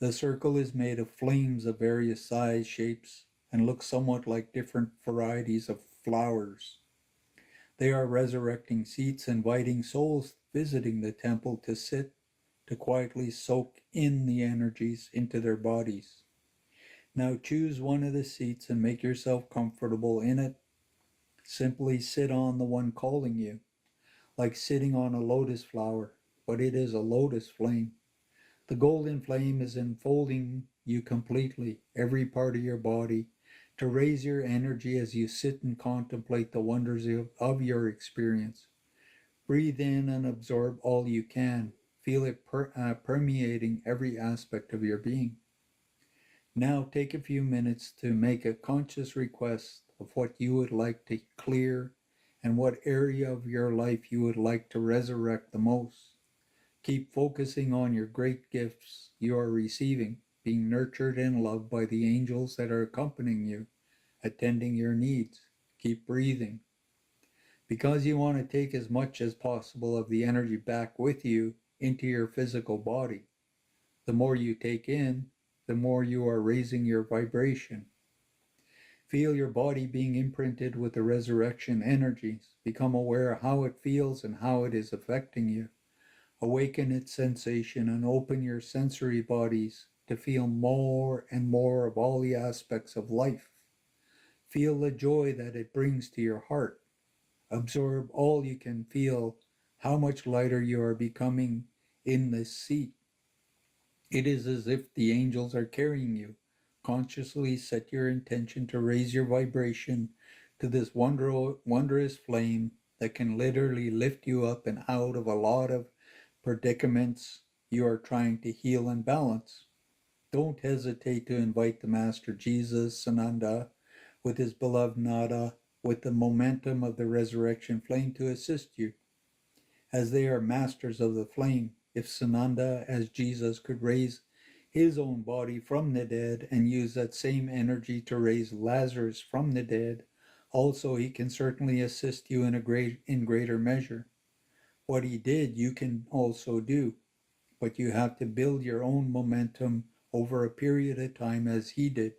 The circle is made of flames of various size, shapes, and looks somewhat like different varieties of flowers. They are resurrecting seats, inviting souls visiting the temple to sit, to quietly soak in the energies into their bodies. Now choose one of the seats and make yourself comfortable in it. Simply sit on the one calling you, like sitting on a lotus flower, but it is a lotus flame. The golden flame is enfolding you completely, every part of your body, to raise your energy as you sit and contemplate the wonders of your experience. Breathe in and absorb all you can. Feel it permeating every aspect of your being. Now take a few minutes to make a conscious request of what you would like to clear and what area of your life you would like to resurrect the most. Keep focusing on your great gifts you are receiving, being nurtured and loved by the angels that are accompanying you, attending your needs. Keep breathing. Because you want to take as much as possible of the energy back with you into your physical body. The more you take in, the more you are raising your vibration. Feel your body being imprinted with the resurrection energies. Become aware of how it feels and how it is affecting you. Awaken its sensation and open your sensory bodies to feel more and more of all the aspects of life. Feel the joy that it brings to your heart. Absorb all you can feel, how much lighter you are becoming in this seat. It is as if the angels are carrying you. Consciously set your intention to raise your vibration to this wondrous flame that can literally lift you up and out of a lot of predicaments you are trying to heal and balance. Don't hesitate to invite the Master Jesus, Sananda, with his beloved Nada, with the momentum of the resurrection flame to assist you. As they are masters of the flame, if Sananda, as Jesus, could raise his own body from the dead and use that same energy to raise Lazarus from the dead, also he can certainly assist you in greater measure. What he did, you can also do, but you have to build your own momentum over a period of time as he did.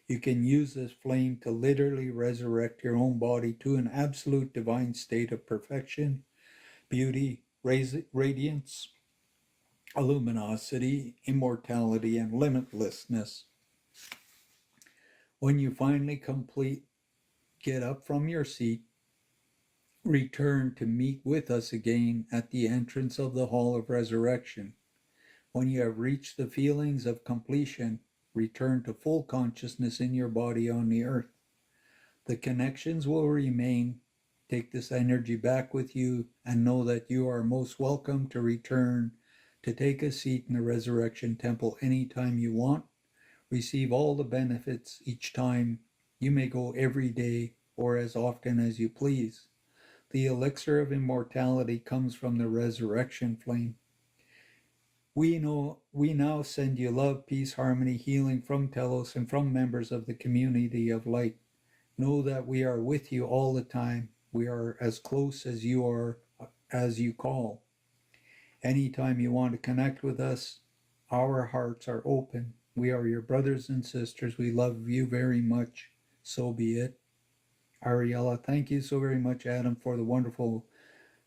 You can use this flame to literally resurrect your own body to an absolute divine state of perfection, beauty, radiance, luminosity, immortality, and limitlessness. When you finally get up from your seat, return to meet with us again at the entrance of the Hall of Resurrection. When you have reached the feelings of completion, return to full consciousness in your body on the earth. The connections will remain. Take this energy back with you and know that you are most welcome to return to take a seat in the Resurrection Temple anytime you want. Receive all the benefits each time. You may go every day or as often as you please. The elixir of immortality comes from the resurrection flame. We now send you love, peace, harmony, healing from Telos and from members of the community of light. Know that we are with you all the time. We are as close as you are as you call. Anytime you want to connect with us, our hearts are open. We are your brothers and sisters. We love you very much. So be it. Aurelia, thank you so very much, Adam, for the wonderful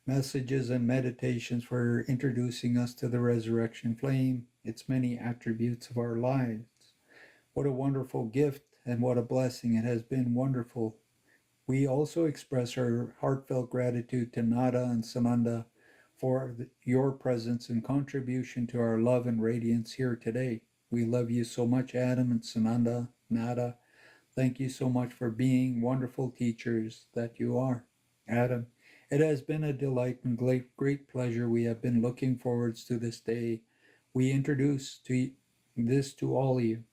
messages and meditations, for introducing us to the resurrection flame, its many attributes of our lives. What a wonderful gift and what a blessing. It has been wonderful. We also express our heartfelt gratitude to Nada and Sananda for your presence and contribution to our love and radiance here today. We love you so much, Adam and Sananda, Nada. Thank you so much for being wonderful teachers that you are. Adam, it has been a delight and great pleasure. We have been looking forwards to this day. We introduce this to all of you,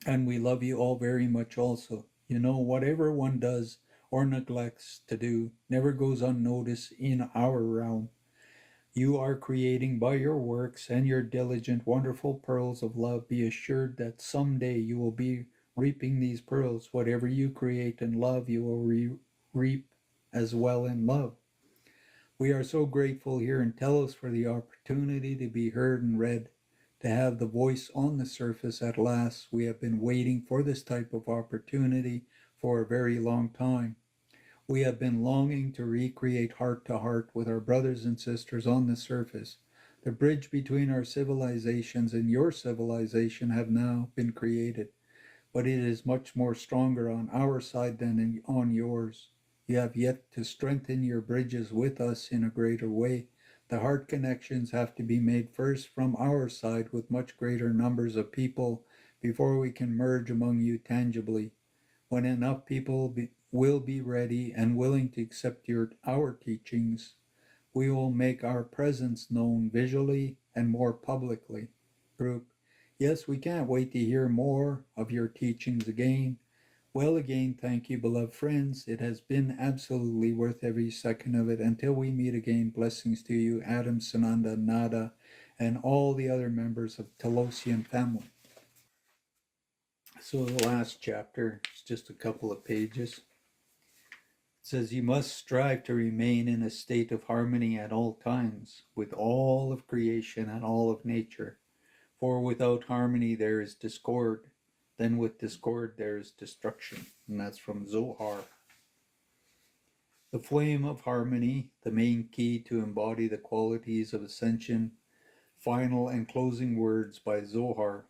and we love you all very much also. You know, whatever one does or neglects to do never goes unnoticed in our realm. You are creating by your works and your diligent, wonderful pearls of love. Be assured that someday you will be reaping these pearls. Whatever you create in love, you will reap as well in love. We are so grateful here in Telos for the opportunity to be heard and read, to have the voice on the surface at last. We have been waiting for this type of opportunity for a very long time. We have been longing to recreate heart to heart with our brothers and sisters on the surface. The bridge between our civilizations and your civilization have now been created, but it is much more stronger on our side than on yours. You have yet to strengthen your bridges with us in a greater way. The heart connections have to be made first from our side with much greater numbers of people before we can merge among you tangibly. When enough people will be ready and willing to accept our teachings, we will make our presence known visually and more publicly. Group, yes, we can't wait to hear more of your teachings again. Well, again, thank you, beloved friends. It has been absolutely worth every second of it. Until we meet again, blessings to you, Adam, Sananda, Nada, and all the other members of Telosian family. So the last chapter is just a couple of pages. It says, you must strive to remain in a state of harmony at all times, with all of creation and all of nature. For without harmony there is discord. Then with discord there is destruction. And that's from Zohar. The flame of harmony, the main key to embody the qualities of ascension. Final and closing words by Zohar.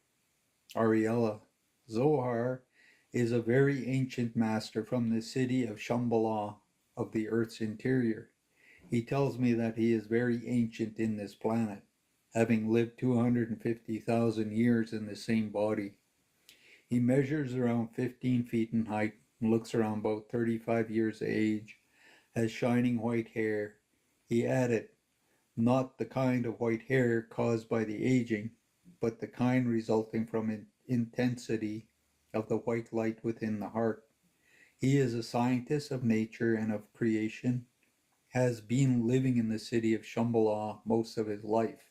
Aurelia. Zohar is a very ancient master from the city of Shambhala of the earth's interior. He tells me that he is very ancient in this planet, having lived 250,000 years in the same body. He measures around 15 feet in height and looks around about 35 years of age, has shining white hair. He added, not the kind of white hair caused by the aging, but the kind resulting from intensity of the white light within the heart. He is a scientist of nature and of creation, has been living in the city of Shambhala most of his life.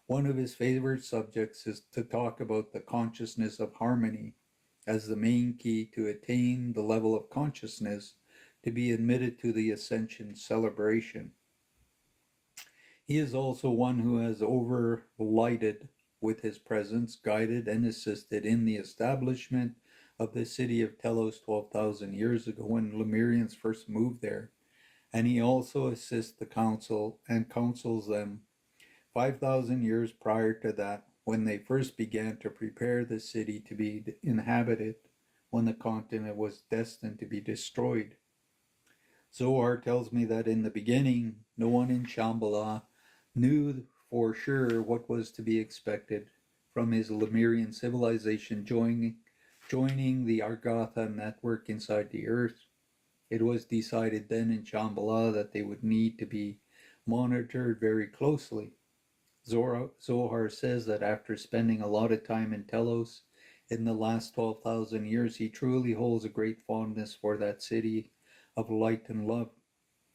One of his favorite subjects is to talk about the consciousness of harmony as the main key to attain the level of consciousness to be admitted to the Ascension celebration. He is also one who has overlighted with his presence, guided and assisted in the establishment of the city of Telos 12,000 years ago when Lemurians first moved there. And he also assists the council and counsels them 5,000 years prior to that, when they first began to prepare the city to be inhabited when the continent was destined to be destroyed. Zohar tells me that in the beginning, no one in Shambhala knew for sure what was to be expected from his Lemurian civilization joining the Argatha network inside the Earth. It was decided then in Shambhala that they would need to be monitored very closely. Zohar says that after spending a lot of time in Telos in the last 12,000 years, he truly holds a great fondness for that city of light and love.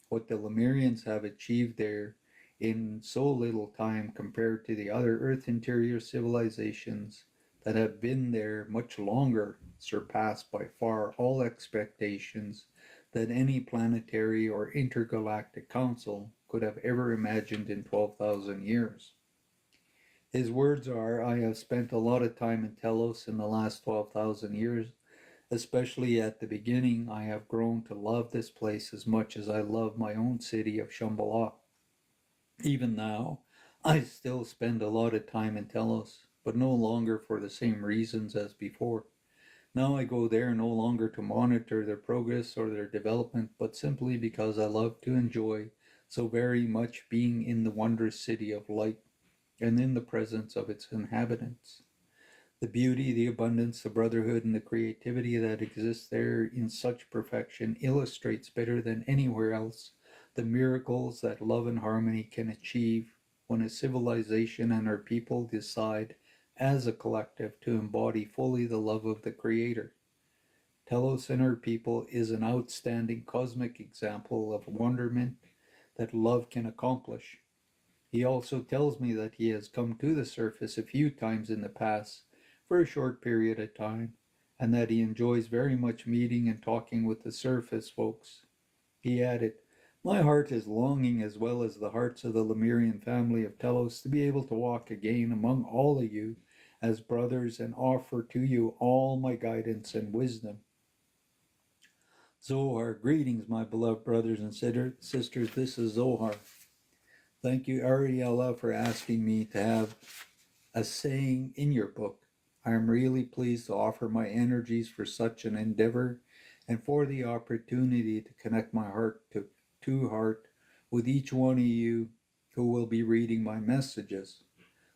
What the Lemurians have achieved there in so little time compared to the other Earth interior civilizations that have been there much longer surpassed by far all expectations that any planetary or intergalactic council could have ever imagined in 12,000 years. His words are, I have spent a lot of time in Telos in the last 12,000 years. Especially at the beginning, I have grown to love this place as much as I love my own city of Shambhala. Even now, I still spend a lot of time in Telos, but no longer for the same reasons as before. Now I go there no longer to monitor their progress or their development, but simply because I love to enjoy so very much being in the wondrous city of light and in the presence of its inhabitants. The beauty, the abundance, the brotherhood, and the creativity that exists there in such perfection illustrates better than anywhere else the miracles that love and harmony can achieve when a civilization and her people decide as a collective to embody fully the love of the Creator. Telos and her people is an outstanding cosmic example of wonderment that love can accomplish. He also tells me that he has come to the surface a few times in the past for a short period of time, and that he enjoys very much meeting and talking with the surface folks. He added, my heart is longing as well as the hearts of the Lemurian family of Telos to be able to walk again among all of you as brothers and offer to you all my guidance and wisdom. Zohar, greetings, my beloved brothers and sisters. This is Zohar. Thank you, Ariella, for asking me to have a saying in your book. I am really pleased to offer my energies for such an endeavor and for the opportunity to connect my heart to heart with each one of you who will be reading my messages.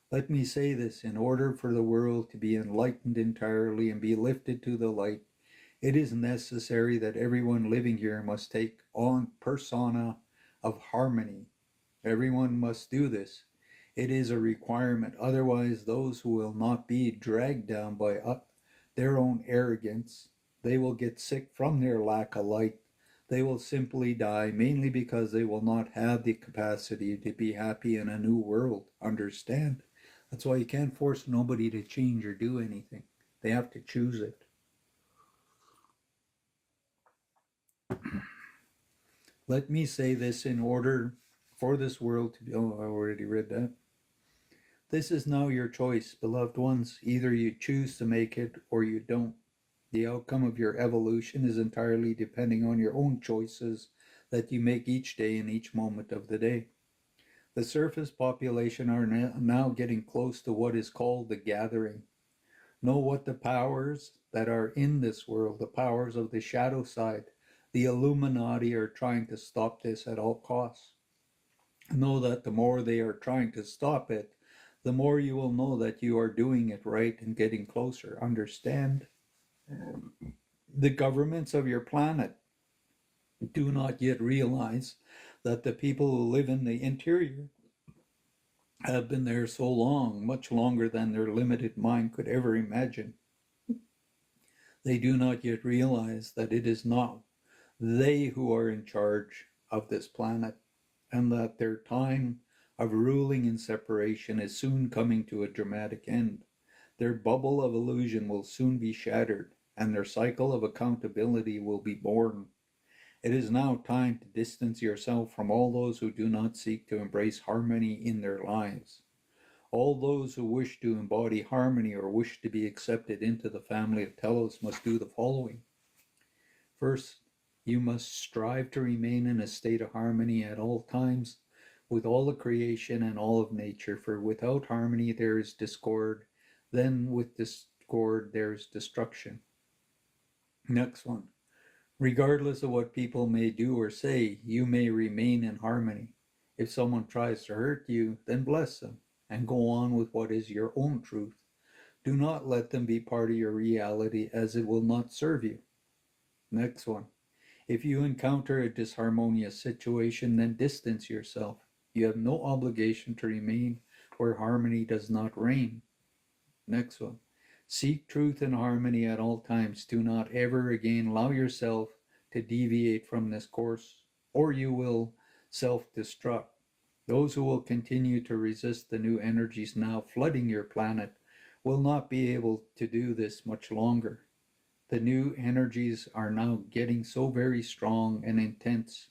Let me say this, in order for the world to be enlightened entirely and be lifted to the light, it is necessary that everyone living here must take on persona of harmony. Everyone must do this. It is a requirement. Otherwise, those who will not be dragged down by their own arrogance, they will get sick from their lack of light. They will simply die, mainly because they will not have the capacity to be happy in a new world. Understand? That's why you can't force nobody to change or do anything. They have to choose it. Let me say this in order for this world to be. Oh, I already read that. This is now your choice, beloved ones. Either you choose to make it or you don't. The outcome of your evolution is entirely depending on your own choices that you make each day and each moment of the day. The surface population are now getting close to what is called the gathering. Know what the powers that are in this world, the powers of the shadow side, the Illuminati, are trying to stop this at all costs. Know that the more they are trying to stop it, the more you will know that you are doing it right and getting closer. Understand? The governments of your planet do not yet realize that the people who live in the interior have been there so long, much longer than their limited mind could ever imagine. They do not yet realize that it is not they who are in charge of this planet, and that their time of ruling in separation is soon coming to a dramatic end. Their bubble of illusion will soon be shattered, and their cycle of accountability will be born. It is now time to distance yourself from all those who do not seek to embrace harmony in their lives. All those who wish to embody harmony or wish to be accepted into the family of Telos must do the following. First, you must strive to remain in a state of harmony at all times with all the creation and all of nature, for without harmony there is discord, then with discord there is destruction. Next one. Regardless of what people may do or say, you may remain in harmony. If someone tries to hurt you, then bless them and go on with what is your own truth. Do not let them be part of your reality, as it will not serve you. Next one. If you encounter a disharmonious situation, then distance yourself. You have no obligation to remain where harmony does not reign. Next one. Seek truth and harmony at all times. Do not ever again allow yourself to deviate from this course, or you will self destruct. Those who will continue to resist the new energies now flooding your planet will not be able to do this much longer. The new energies are now getting so very strong and intense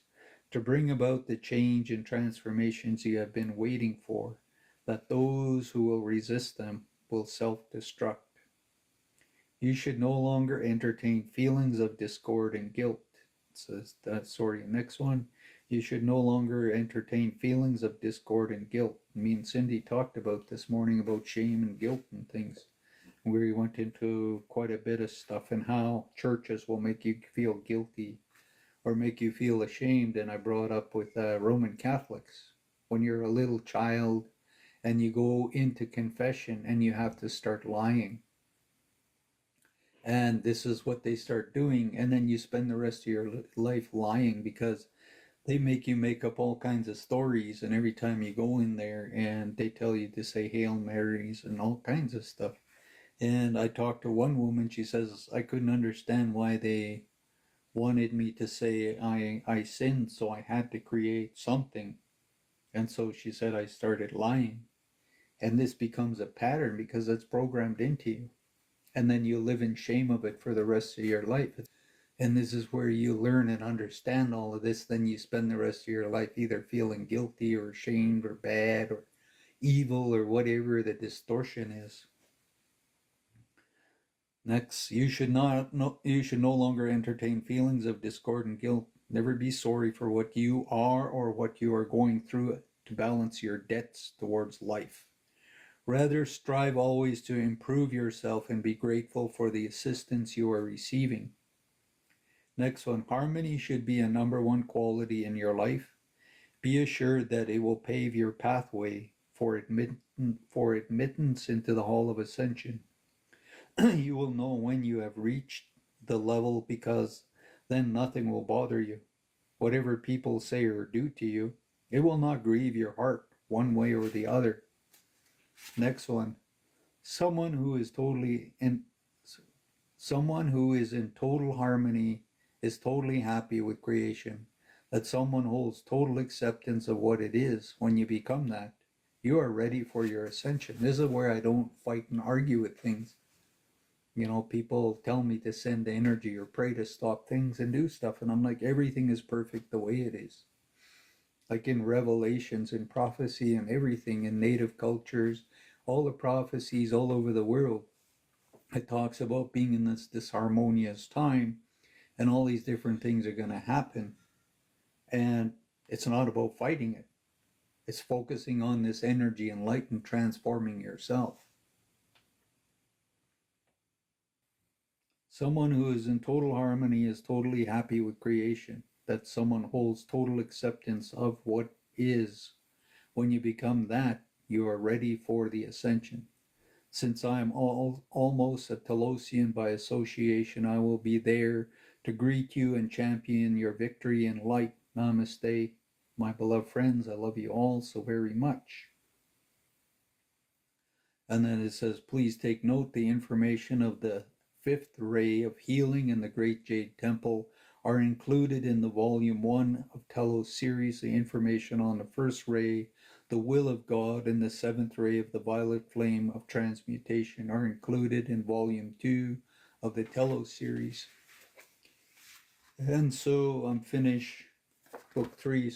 to bring about the change and transformations you have been waiting for, that those who will resist them will self destruct. You should no longer entertain feelings of discord and guilt. It says that, sorry, next one. You should no longer entertain feelings of discord and guilt. Me and Cindy talked about this morning about shame and guilt and things. We went into quite a bit of stuff and how churches will make you feel guilty or make you feel ashamed. And I brought up with Roman Catholics, when you're a little child and you go into confession and you have to start lying. And this is what they start doing. And then you spend the rest of your life lying because they make you make up all kinds of stories. And every time you go in there and they tell you to say Hail Marys and all kinds of stuff. And I talked to one woman, she says, I couldn't understand why they wanted me to say I sinned, so I had to create something. And so she said I started lying. And this becomes a pattern because it's programmed into you. And then you live in shame of it for the rest of your life. And this is where you learn and understand all of this. Then you spend the rest of your life either feeling guilty or ashamed or bad or evil or whatever the distortion is. Next, you should no longer entertain feelings of discord and guilt. Never be sorry for what you are or what you are going through to balance your debts towards life. Rather, strive always to improve yourself and be grateful for the assistance you are receiving. Next one, harmony should be a number one quality in your life. Be assured that it will pave your pathway for admittance into the Hall of Ascension. You will know when you have reached the level, because then nothing will bother you. Whatever people say or do to you, it will not grieve your heart one way or the other. Next one, someone who is in total harmony is totally happy with creation. That someone holds total acceptance of what it is. When you become that, you are ready for your ascension. This is where I don't fight and argue with things. You know, people tell me to send energy or pray to stop things and do stuff, and I'm like, everything is perfect the way it is. Like in Revelations and prophecy and everything in native cultures, all the prophecies all over the world, it talks about being in this disharmonious time and all these different things are going to happen. And it's not about fighting it. It's focusing on this energy and light and transforming yourself. Someone who is in total harmony is totally happy with creation. That someone holds total acceptance of what is. When you become that, you are ready for the ascension. Since I am almost a Telosian by association, I will be there to greet you and champion your victory in light. Namaste. My beloved friends, I love you all so very much. And then it says, please take note, the information of the fifth ray of healing in the Great Jade Temple are included in the Volume 1 of Telos series. The information on the first ray, the will of God, and the seventh ray of the violet flame of transmutation are included in Volume 2 of the Telos series. And so I'm finished Book 3.